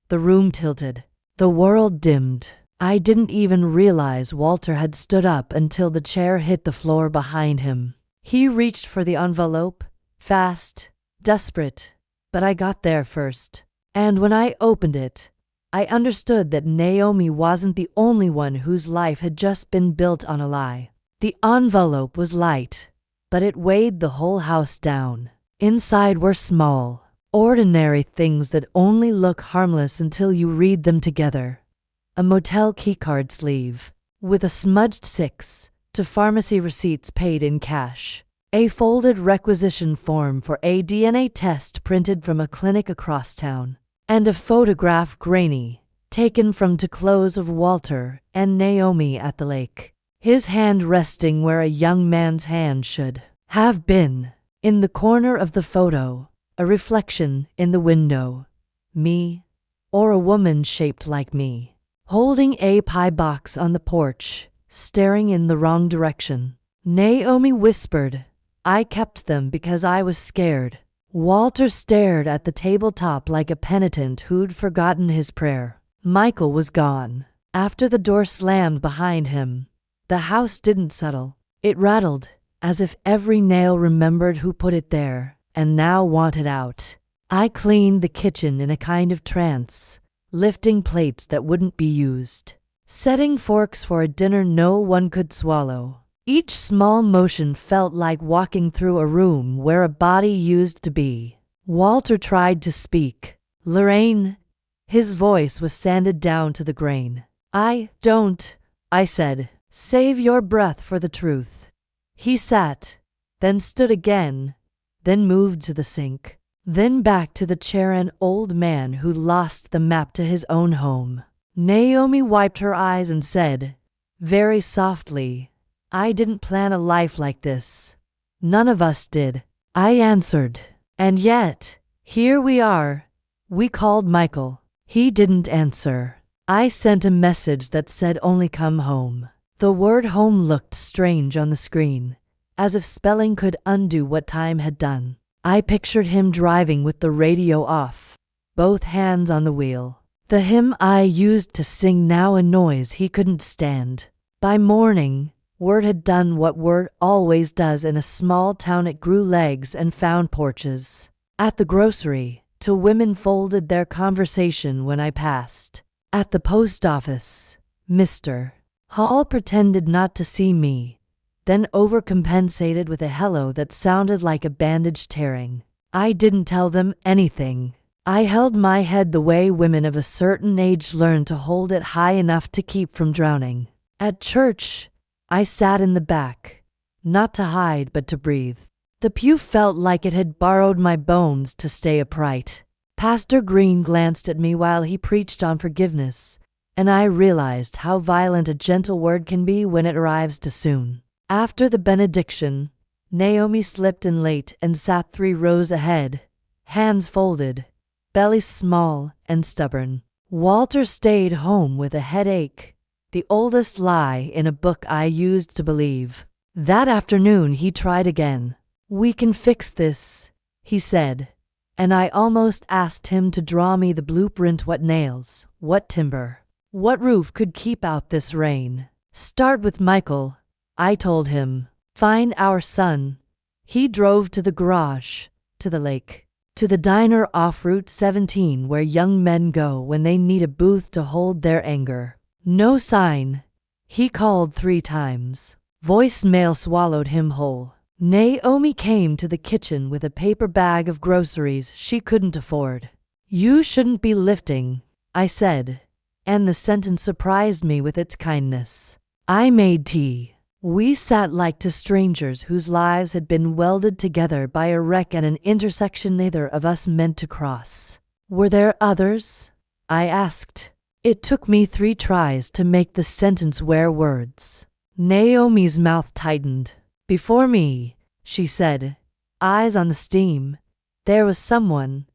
The room tilted. The world dimmed. I didn't even realize Walter had stood up until the chair hit the floor behind him. He reached for the envelope, fast, desperate, but I got there first. And when I opened it, I understood that Naomi wasn't the only one whose life had just been built on a lie. The envelope was light, but it weighed the whole house down. Inside were small, ordinary things that only look harmless until you read them together. A motel keycard sleeve, with a smudged 6 to pharmacy receipts paid in cash. A folded requisition form for a DNA test printed from a clinic across town. And a photograph grainy, taken from to clothes of Walter and Naomi at the lake. His hand resting where a young man's hand should have been. In the corner of the photo, a reflection in the window. Me, or a woman shaped like me. Holding a pie box on the porch, staring in the wrong direction. Naomi whispered, I kept them because I was scared. Walter stared at the tabletop like a penitent who'd forgotten his prayer. Michael was gone. After the door slammed behind him, the house didn't settle. It rattled, as if every nail remembered who put it there, and now wanted out. I cleaned the kitchen in a kind of trance, lifting plates that wouldn't be used, setting forks for a dinner no one could swallow. Each small motion felt like walking through a room where a body used to be. Walter tried to speak. Lorraine. His voice was sanded down to the grain. I said, Save your breath for the truth. He sat, then stood again, then moved to the sink, then back to the chair, an old man who lost the map to his own home. Naomi wiped her eyes and said, very softly, I didn't plan a life like this. None of us did. I answered. And yet, here we are. We called Michael. He didn't answer. I sent a message that said only come home. The word home looked strange on the screen, as if spelling could undo what time had done. I pictured him driving with the radio off, both hands on the wheel. The hymn I used to sing now a noise he couldn't stand. By morning, word had done what word always does in a small town. It grew legs and found porches. At the grocery, two women folded their conversation when I passed. At the post office, Mr. Hall pretended not to see me, then overcompensated with a hello that sounded like a bandage tearing. I didn't tell them anything. I held my head the way women of a certain age learn to hold it high enough to keep from drowning. At church, I sat in the back, not to hide but to breathe. The pew felt like it had borrowed my bones to stay upright. Pastor Green glanced at me while he preached on forgiveness, and I realized how violent a gentle word can be when it arrives too soon. After the benediction, Naomi slipped in late and sat 3 rows ahead, hands folded, belly small and stubborn. Walter stayed home with a headache, the oldest lie in a book I used to believe. That afternoon he tried again. We can fix this, he said, and I almost asked him to draw me the blueprint. What nails, what timber, what roof could keep out this rain? Start with Michael, I told him. Find our son. He drove to the garage, to the lake, to the diner off Route 17 where young men go when they need a booth to hold their anger. No sign. He called 3 times. Voicemail swallowed him whole. Naomi came to the kitchen with a paper bag of groceries she couldn't afford. You shouldn't be lifting, I said, and the sentence surprised me with its kindness. I made tea. We sat like 2 strangers whose lives had been welded together by a wreck at an intersection neither of us meant to cross. Were there others? I asked. It took me 3 tries to make the sentence wear words. Naomi's mouth tightened. Before me, she said, eyes on the steam, there was someone.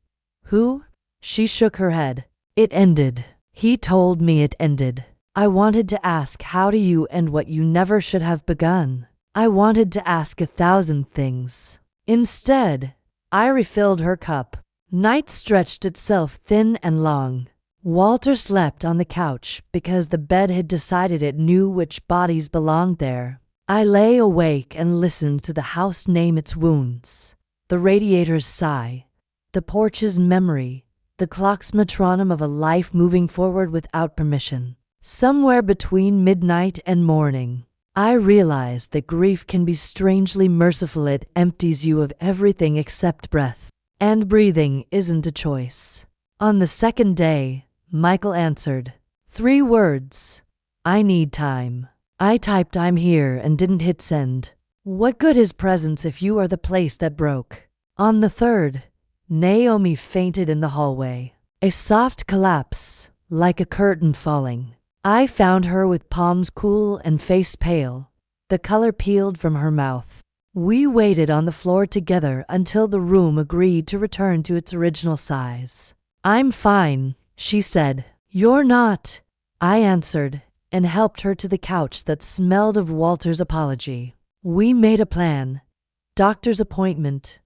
Who? She shook her head. It ended. He told me it ended. I wanted to ask how do you end what you never should have begun. I wanted to ask 1,000 things. Instead, I refilled her cup. Night stretched itself thin and long. Walter slept on the couch because the bed had decided it knew which bodies belonged there. I lay awake and listened to the house name its wounds, the radiator's sigh, the porch's memory, the clock's metronome of a life moving forward without permission. Somewhere between midnight and morning, I realized that grief can be strangely merciful. It empties you of everything except breath, and breathing isn't a choice. On the 2nd day, Michael answered. 3 words. I need time. I typed I'm here and didn't hit send. What good is presence if you are the place that broke? On the 3rd, Naomi fainted in the hallway. A soft collapse, like a curtain falling. I found her with palms cool and face pale, the color peeled from her mouth. We waited on the floor together until the room agreed to return to its original size. I'm fine, she said. You're not, I answered, and helped her to the couch that smelled of Walter's apology. We made a plan. Doctor's appointment.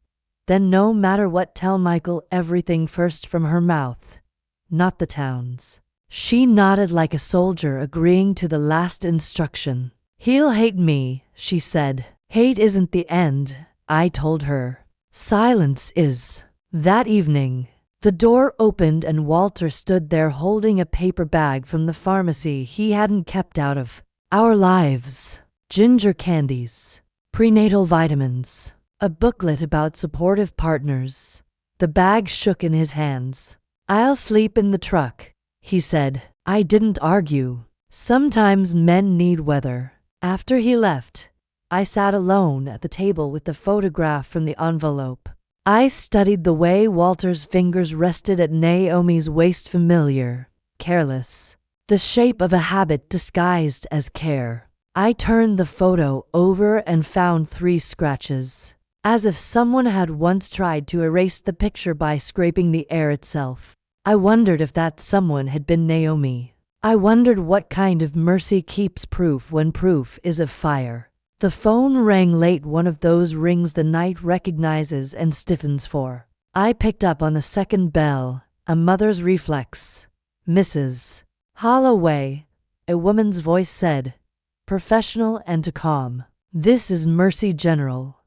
Then no matter what tell Michael everything first from her mouth, not the town's. She nodded like a soldier agreeing to the last instruction. He'll hate me, she said. Hate isn't the end, I told her. Silence is. That evening, the door opened and Walter stood there holding a paper bag from the pharmacy he hadn't kept out of our lives. Ginger candies, prenatal vitamins, a booklet about supportive partners. The bag shook in his hands. I'll sleep in the truck, he said. I didn't argue. Sometimes men need weather. After he left, I sat alone at the table with the photograph from the envelope. I studied the way Walter's fingers rested at Naomi's waist, familiar, careless, the shape of a habit disguised as care. I turned the photo over and found 3 scratches, as if someone had once tried to erase the picture by scraping the air itself. I wondered if that someone had been Naomi. I wondered what kind of mercy keeps proof when proof is of fire. The phone rang late, one of those rings the night recognizes and stiffens for. I picked up on the second bell, a mother's reflex. "Mrs. Holloway," a woman's voice said, professional and calm. "This is Mercy General."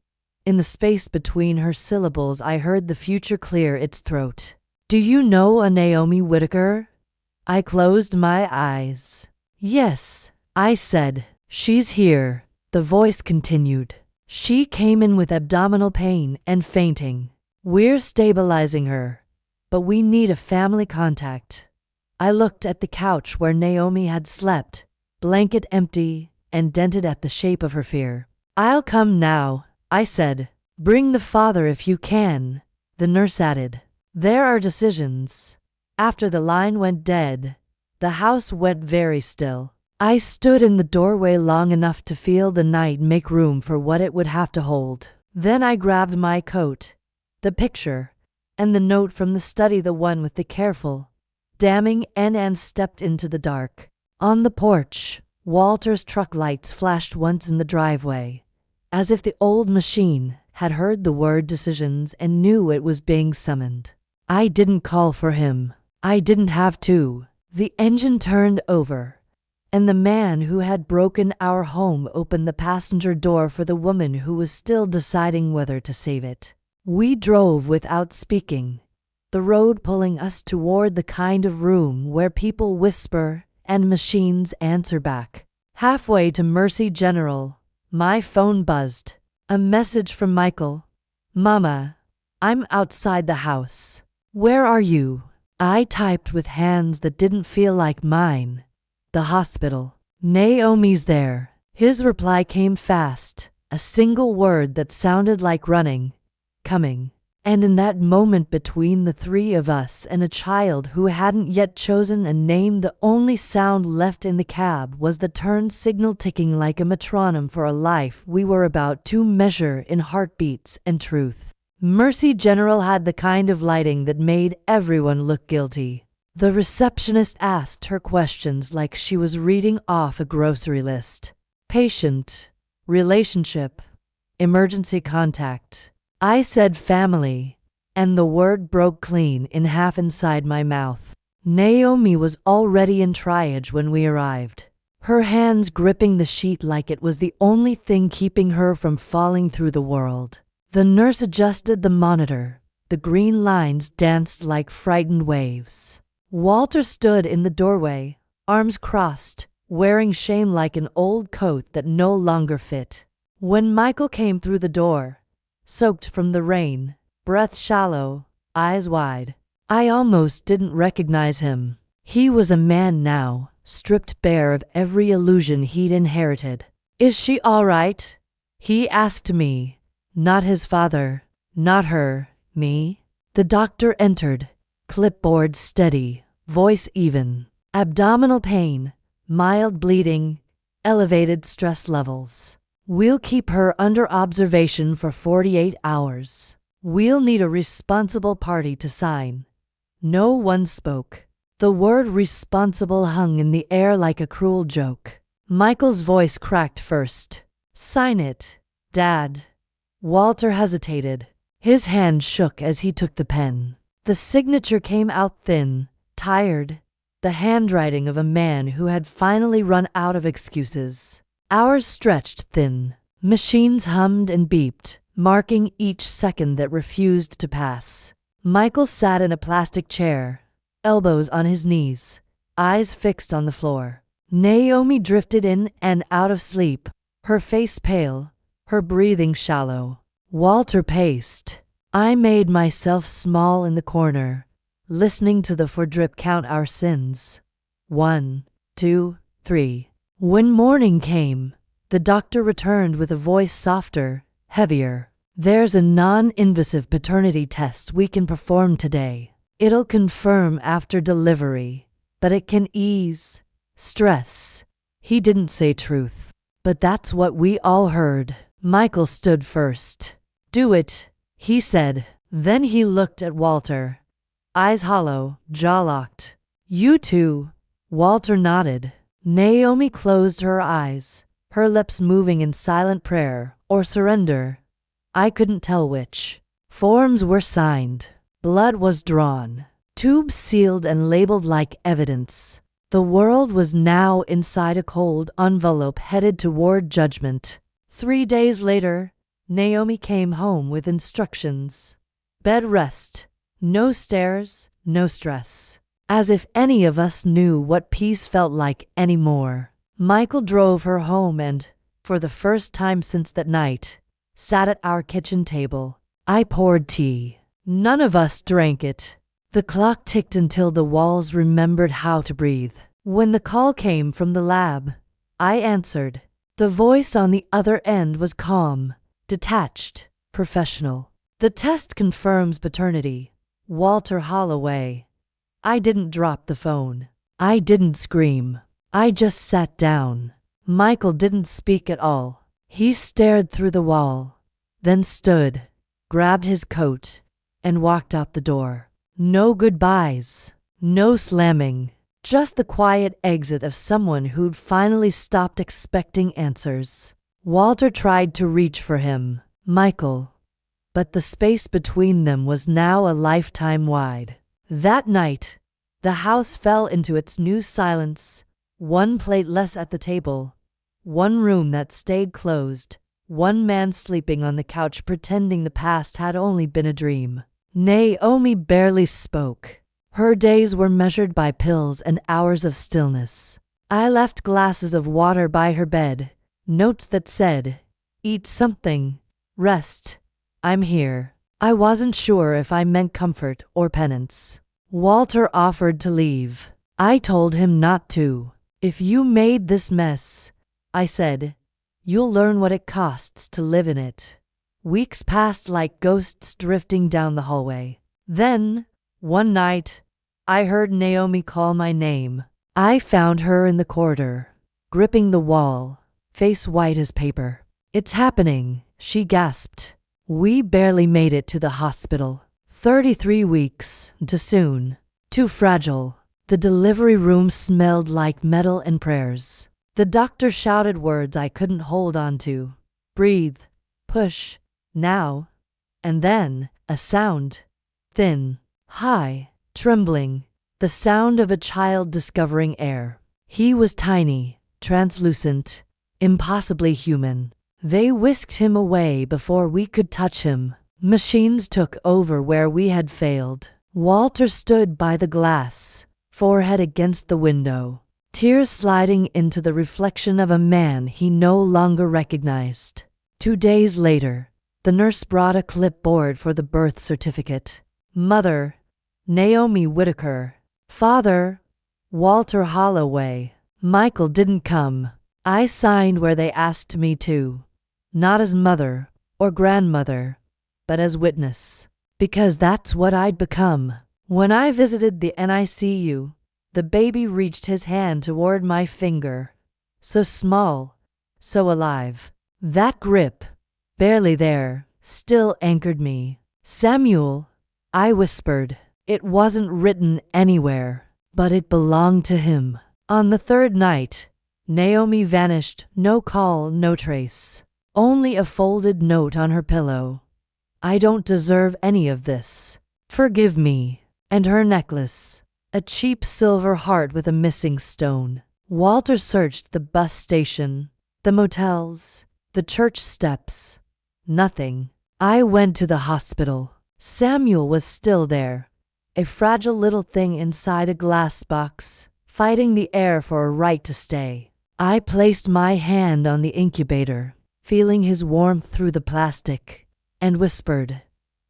In the space between her syllables, I heard the future clear its throat. "Do you know a Naomi Whitaker?" I closed my eyes. "Yes," I said. "She's here." The voice continued. "She came in with abdominal pain and fainting. We're stabilizing her, but we need a family contact." I looked at the couch where Naomi had slept, blanket empty and dented at the shape of her fear. "I'll come now," I said. "Bring the father if you can," the nurse added. "There are decisions." After the line went dead, the house went very still. I stood in the doorway long enough to feel the night make room for what it would have to hold. Then I grabbed my coat, the picture, and the note from the study, the one with the careful, damning N, and stepped into the dark. On the porch, Walter's truck lights flashed once in the driveway, as if the old machine had heard the word decisions and knew it was being summoned. I didn't call for him. I didn't have to. The engine turned over, and the man who had broken our home opened the passenger door for the woman who was still deciding whether to save it. We drove without speaking, the road pulling us toward the kind of room where people whisper and machines answer back. Halfway to Mercy General, my phone buzzed. A message from Michael. "Mama, I'm outside the house. Where are you?" I typed with hands that didn't feel like mine. "The hospital. Naomi's there." His reply came fast, a single word that sounded like running, coming. And in that moment between the 3 of us and a child who hadn't yet chosen a name, the only sound left in the cab was the turn signal ticking like a metronome for a life we were about to measure in heartbeats and truth. Mercy General had the kind of lighting that made everyone look guilty. The receptionist asked her questions like she was reading off a grocery list. Patient, relationship, emergency contact. I said family, and the word broke clean in half inside my mouth. Naomi was already in triage when we arrived, her hands gripping the sheet like it was the only thing keeping her from falling through the world. The nurse adjusted the monitor. The green lines danced like frightened waves. Walter stood in the doorway, arms crossed, wearing shame like an old coat that no longer fit. When Michael came through the door, soaked from the rain, breath shallow, eyes wide, I almost didn't recognize him. He was a man now, stripped bare of every illusion he'd inherited. "Is she all right?" he asked me. Not his father, not her, me. The doctor entered, clipboard steady, voice even. Abdominal pain, mild bleeding, elevated stress levels. "We'll keep her under observation for 48 hours. We'll need a responsible party to sign." No one spoke. The word responsible hung in the air like a cruel joke. Michael's voice cracked first. "Sign it, Dad." Walter hesitated. His hand shook as he took the pen. The signature came out thin, tired, the handwriting of a man who had finally run out of excuses. Hours stretched thin. Machines hummed and beeped, marking each second that refused to pass. Michael sat in a plastic chair, elbows on his knees, eyes fixed on the floor. Naomi drifted in and out of sleep, her face pale, her breathing shallow. Walter paced. I made myself small in the corner, listening to the four-drip count our sins. 1, 2, 3. When morning came, The doctor returned with a voice softer, heavier. There's a non-invasive paternity test we can perform today. It'll confirm after delivery, but it can ease stress. He didn't say truth, but that's what we all heard. Michael stood first. Do it, he said. Then he looked at Walter. Eyes hollow, jaw locked. You too. Walter nodded. Naomi closed her eyes, her lips moving in silent prayer or surrender. I couldn't tell which. Forms were signed. Blood was drawn. Tubes sealed and labeled like evidence. The world was now inside a cold envelope headed toward judgment. 3 days later, Naomi came home with instructions. Bed rest. No stairs, no stress. As if any of us knew what peace felt like anymore. Michael drove her home and, for the first time since that night, sat at our kitchen table. I poured tea. None of us drank it. The clock ticked until the walls remembered how to breathe. When the call came from the lab, I answered. The voice on the other end was calm, detached, professional. The test confirms paternity. Walter Holloway. I didn't drop the phone. I didn't scream. I just sat down. Michael didn't speak at all. He stared through the wall, then stood, grabbed his coat, and walked out the door. No goodbyes, no slamming, just the quiet exit of someone who'd finally stopped expecting answers. Walter tried to reach for him, Michael, but the space between them was now a lifetime wide. That night, the house fell into its new silence, one plate less at the table, one room that stayed closed, one man sleeping on the couch pretending the past had only been a dream. Naomi barely spoke. Her days were measured by pills and hours of stillness. I left glasses of water by her bed, notes that said, "Eat something, rest, I'm here." I wasn't sure if I meant comfort or penance. Walter offered to leave. I told him not to. If you made this mess, I said, you'll learn what it costs to live in it. Weeks passed like ghosts drifting down the hallway. Then, one night, I heard Naomi call my name. I found her in the corridor, gripping the wall, face white as paper. It's happening, she gasped. We barely made it to the hospital. 33 weeks, too soon, too fragile. The delivery room smelled like metal and prayers. The doctor shouted words I couldn't hold on to. Breathe, push, now. And then, a sound. Thin, high, trembling. The sound of a child discovering air. He was tiny, translucent, impossibly human. They whisked him away before we could touch him. Machines took over where we had failed. Walter stood by the glass, forehead against the window, tears sliding into the reflection of a man he no longer recognized. 2 days later, the nurse brought a clipboard for the birth certificate. Mother, Naomi Whitaker. Father, Walter Holloway. Michael didn't come. I signed where they asked me to. Not as mother or grandmother, but as witness. Because that's what I'd become. When I visited the NICU, the baby reached his hand toward my finger. So small, so alive. That grip, barely there, still anchored me. Samuel, I whispered. It wasn't written anywhere, but it belonged to him. On the 3rd night, Naomi vanished, no call, no trace. Only a folded note on her pillow. I don't deserve any of this. Forgive me. And her necklace, a cheap silver heart with a missing stone. Walter searched the bus station, the motels, the church steps. Nothing. I went to the hospital. Samuel was still there, a fragile little thing inside a glass box, fighting the air for a right to stay. I placed my hand on the incubator, feeling his warmth through the plastic, and whispered,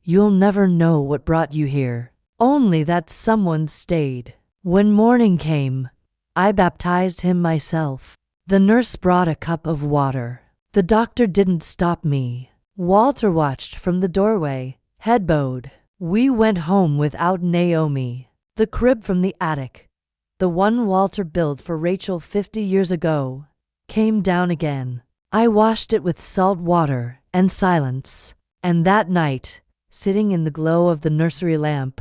"You'll never know what brought you here. Only that someone stayed." When morning came, I baptized him myself. The nurse brought a cup of water. The doctor didn't stop me. Walter watched from the doorway, head bowed. We went home without Naomi. The crib from the attic, the one Walter built for Rachel 50 years ago, came down again. I washed it with salt water and silence. And that night, sitting in the glow of the nursery lamp,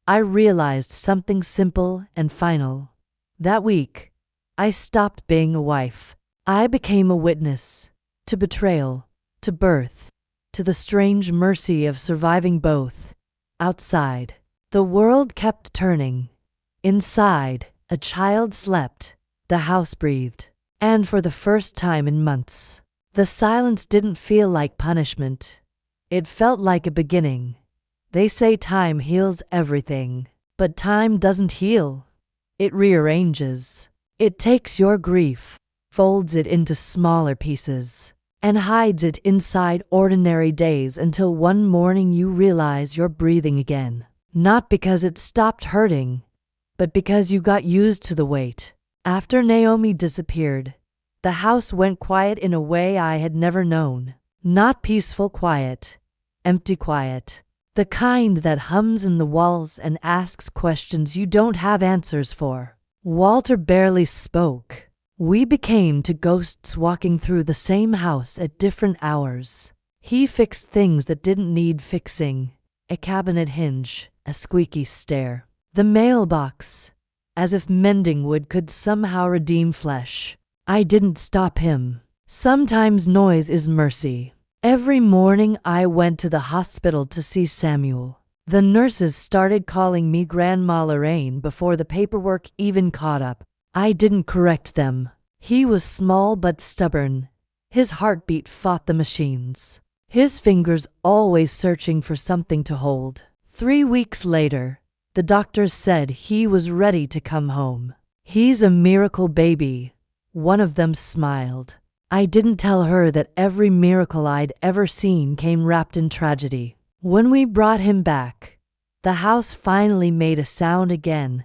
I realized something simple and final. That week, I stopped being a wife. I became a witness to betrayal, to birth, to the strange mercy of surviving both. Outside, the world kept turning. Inside, a child slept, the house breathed. And for the first time in months, the silence didn't feel like punishment. It felt like a beginning. They say time heals everything, but time doesn't heal. It rearranges. It takes your grief, folds it into smaller pieces, and hides it inside ordinary days until one morning you realize you're breathing again. Not because it stopped hurting, but because you got used to the weight. After Naomi disappeared, the house went quiet in a way I had never known. Not peaceful quiet, empty quiet. The kind that hums in the walls and asks questions you don't have answers for. Walter barely spoke. We became two ghosts walking through the same house at different hours. He fixed things that didn't need fixing. A cabinet hinge, a squeaky stair. The mailbox, as if mending wood could somehow redeem flesh. I didn't stop him. Sometimes noise is mercy. Every morning I went to the hospital to see Samuel. The nurses started calling me Grandma Lorraine before the paperwork even caught up. I didn't correct them. He was small but stubborn. His heartbeat fought the machines. His fingers always searching for something to hold. 3 weeks later, the doctors said he was ready to come home. He's a miracle baby. One of them smiled. I didn't tell her that every miracle I'd ever seen came wrapped in tragedy. When we brought him back, the house finally made a sound again.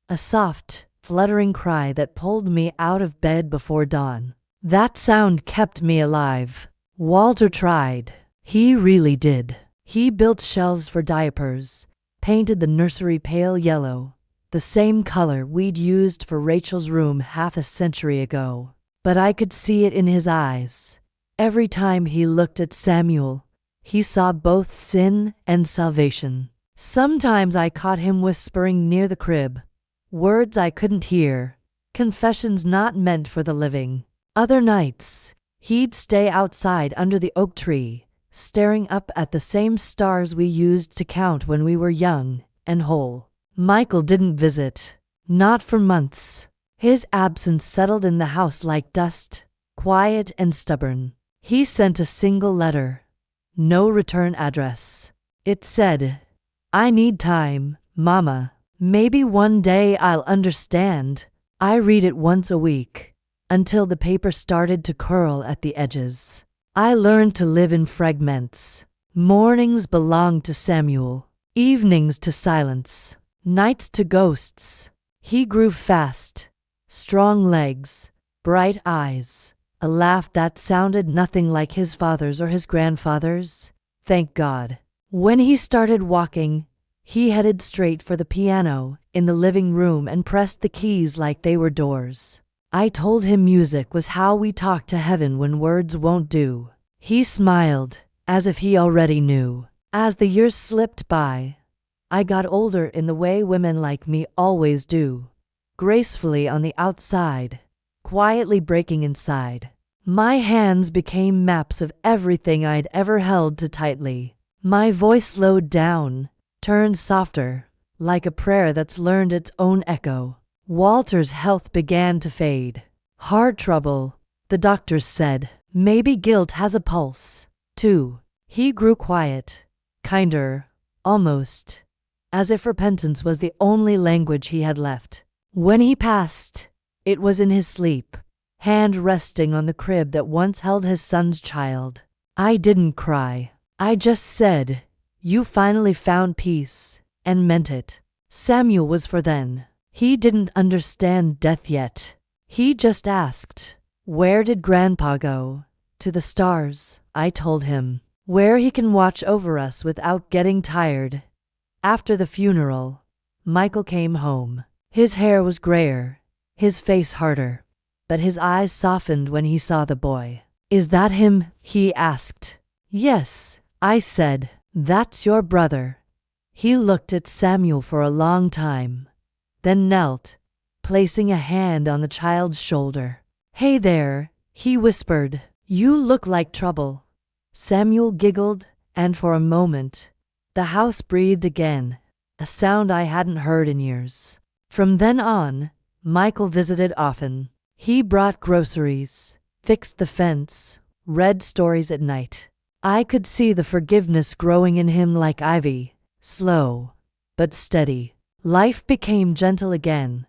A soft, fluttering cry that pulled me out of bed before dawn. That sound kept me alive. Walter tried. He really did. He built shelves for diapers, painted the nursery pale yellow, the same color we'd used for Rachel's room half a century ago. But I could see it in his eyes. Every time he looked at Samuel, he saw both sin and salvation. Sometimes I caught him whispering near the crib, words I couldn't hear, confessions not meant for the living. Other nights, he'd stay outside under the oak tree, staring up at the same stars we used to count when we were young and whole. Michael didn't visit. Not for months. His absence settled in the house like dust, quiet and stubborn. He sent a single letter. No return address. It said, "I need time, Mama. Maybe one day I'll understand." I read it once a week, until the paper started to curl at the edges. I learned to live in fragments. Mornings belonged to Samuel, evenings to silence, nights to ghosts. He grew fast. Strong legs, bright eyes, a laugh that sounded nothing like his father's or his grandfather's. Thank God. When he started walking, he headed straight for the piano in the living room and pressed the keys like they were doors. I told him music was how we talk to heaven when words won't do. He smiled, as if he already knew. As the years slipped by, I got older in the way women like me always do. Gracefully on the outside, quietly breaking inside. My hands became maps of everything I'd ever held too tightly. My voice slowed down, turned softer, like a prayer that's learned its own echo. Walter's health began to fade. Heart trouble, the doctors said. Maybe guilt has a pulse, too. He grew quiet, kinder, almost, as if repentance was the only language he had left. When he passed, it was in his sleep, hand resting on the crib that once held his son's child. I didn't cry. I just said, "You finally found peace," and meant it. Samuel was for then. He didn't understand death yet. He just asked, Where did Grandpa go? To the stars, I told him. Where he can watch over us without getting tired. After the funeral, Michael came home. His hair was grayer, his face harder, but his eyes softened when he saw the boy. Is that him? He asked. Yes, I said. That's your brother. He looked at Samuel for a long time, then knelt, placing a hand on the child's shoulder. Hey there, he whispered. You look like trouble. Samuel giggled, and for a moment, the house breathed again, a sound I hadn't heard in years. From then on, Michael visited often. He brought groceries, fixed the fence, read stories at night. I could see the forgiveness growing in him like ivy, slow, but steady. Life became gentle again.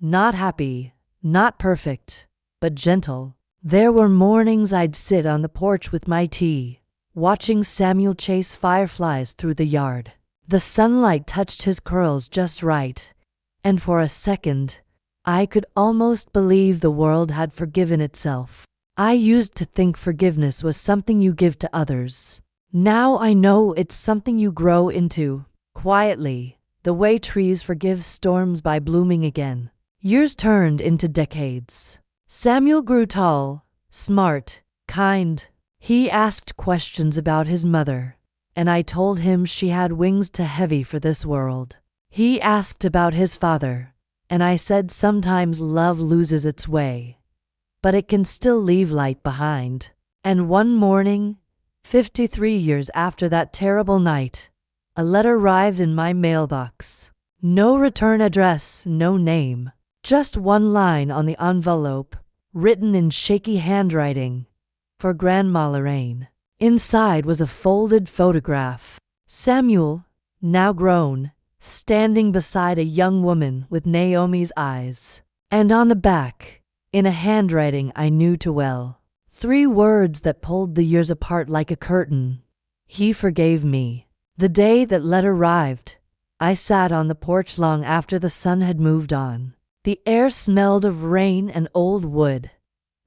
Not happy, not perfect, but gentle. There were mornings I'd sit on the porch with my tea, watching Samuel chase fireflies through the yard. The sunlight touched his curls just right, and for a second, I could almost believe the world had forgiven itself. I used to think forgiveness was something you give to others. Now I know it's something you grow into, quietly, the way trees forgive storms by blooming again. Years turned into decades. Samuel grew tall, smart, kind. He asked questions about his mother, and I told him she had wings too heavy for this world. He asked about his father, and I said sometimes love loses its way, but it can still leave light behind. And one morning, 53 years after that terrible night, a letter arrived in my mailbox. No return address, no name, just one line on the envelope, written in shaky handwriting, for Grandma Lorraine. Inside was a folded photograph. Samuel, now grown, standing beside a young woman with Naomi's eyes. And on the back, in a handwriting I knew too well, 3 words that pulled the years apart like a curtain. He forgave me. The day that letter arrived, I sat on the porch long after the sun had moved on. The air smelled of rain and old wood,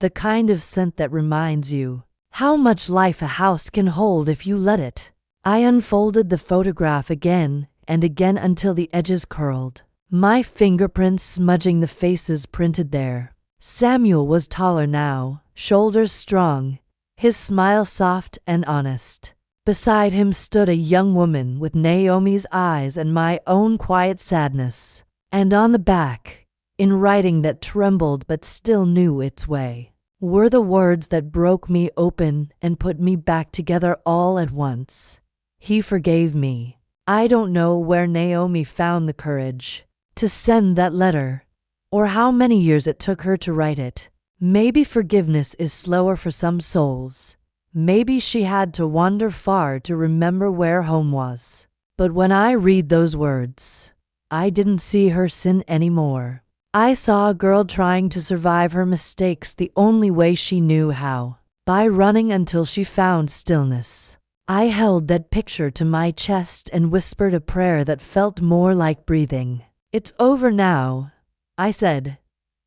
the kind of scent that reminds you how much life a house can hold if you let it. I unfolded the photograph again and again until the edges curled, my fingerprints smudging the faces printed there. Samuel was taller now, shoulders strong, his smile soft and honest. Beside him stood a young woman with Naomi's eyes and my own quiet sadness. And on the back, in writing that trembled but still knew its way, were the words that broke me open and put me back together all at once. He forgave me. I don't know where Naomi found the courage to send that letter, or how many years it took her to write it. Maybe forgiveness is slower for some souls. Maybe she had to wander far to remember where home was. But when I read those words, I didn't see her sin anymore. I saw a girl trying to survive her mistakes the only way she knew how, by running until she found stillness. I held that picture to my chest and whispered a prayer that felt more like breathing. It's over now, I said,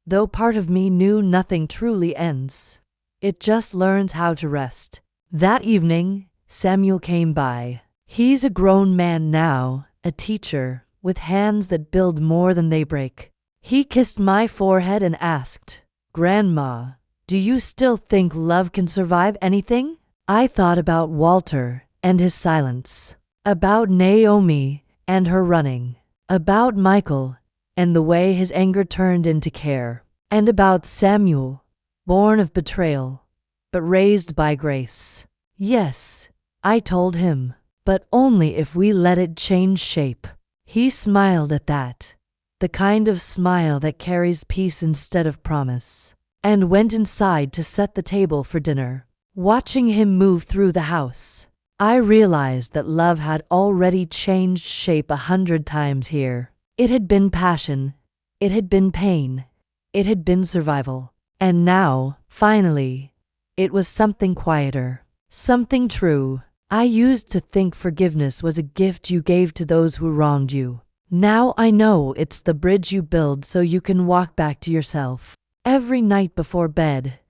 though part of me knew nothing truly ends. It just learns how to rest. That evening, Samuel came by. He's a grown man now, a teacher, with hands that build more than they break. He kissed my forehead and asked, "Grandma, do you still think love can survive anything?" I thought about Walter and his silence, about Naomi and her running, about Michael and the way his anger turned into care, and about Samuel, born of betrayal, but raised by grace. Yes, I told him, but only if we let it change shape. He smiled at that, the kind of smile that carries peace instead of promise, and went inside to set the table for dinner. Watching him move through the house, I realized that love had already changed shape 100 times here. It had been passion, it had been pain, it had been survival. And now, finally, it was something quieter, something true. I used to think forgiveness was a gift you gave to those who wronged you. Now I know it's the bridge you build so you can walk back to yourself. Every night before bed,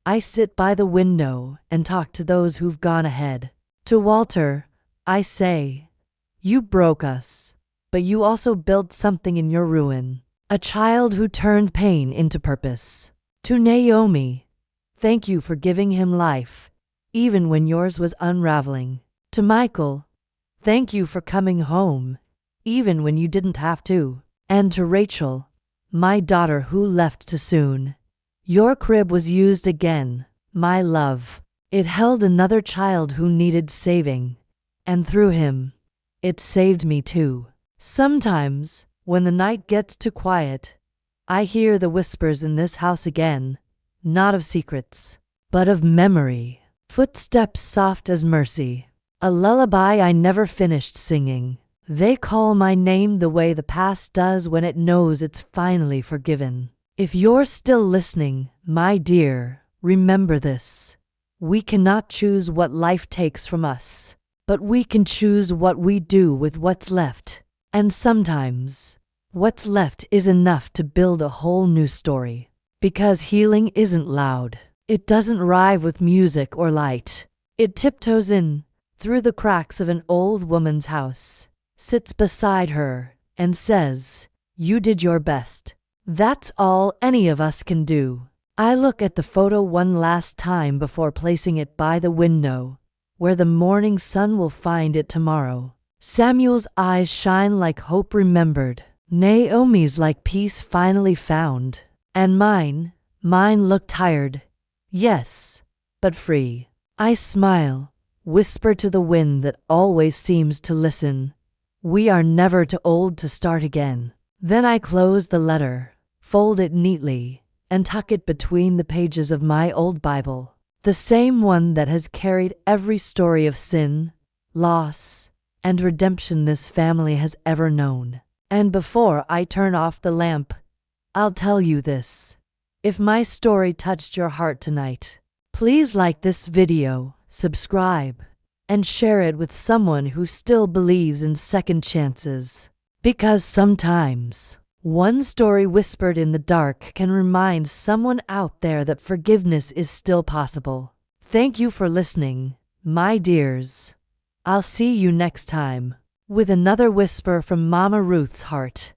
I sit by the window and talk to those who've gone ahead. To Walter, I say, you broke us, but you also built something in your ruin. A child who turned pain into purpose. To Naomi, thank you for giving him life, even when yours was unraveling. To Michael, thank you for coming home, even when you didn't have to. And to Rachel, my daughter who left too soon. Your crib was used again, my love. It held another child who needed saving, and through him, it saved me too. Sometimes, when the night gets too quiet, I hear the whispers in this house again, not of secrets, but of memory. Footsteps soft as mercy, a lullaby I never finished singing. They call my name the way the past does when it knows it's finally forgiven. If you're still listening, my dear, remember this. We cannot choose what life takes from us, but we can choose what we do with what's left. And sometimes, what's left is enough to build a whole new story. Because healing isn't loud. It doesn't arrive with music or light. It tiptoes in, through the cracks of an old woman's house, sits beside her, and says, you did your best. That's all any of us can do. I look at the photo one last time before placing it by the window, where the morning sun will find it tomorrow. Samuel's eyes shine like hope remembered. Naomi's like peace finally found. And mine look tired. Yes, but free. I smile, whisper to the wind that always seems to listen. We are never too old to start again. Then I close the letter, fold it neatly, and tuck it between the pages of my old Bible, the same one that has carried every story of sin, loss, and redemption this family has ever known. And before I turn off the lamp, I'll tell you this. If my story touched your heart tonight, please like this video, subscribe, and share it with someone who still believes in second chances. Because sometimes, one story whispered in the dark can remind someone out there that forgiveness is still possible. Thank you for listening, my dears. I'll see you next time, with another whisper from Mama Ruth's heart.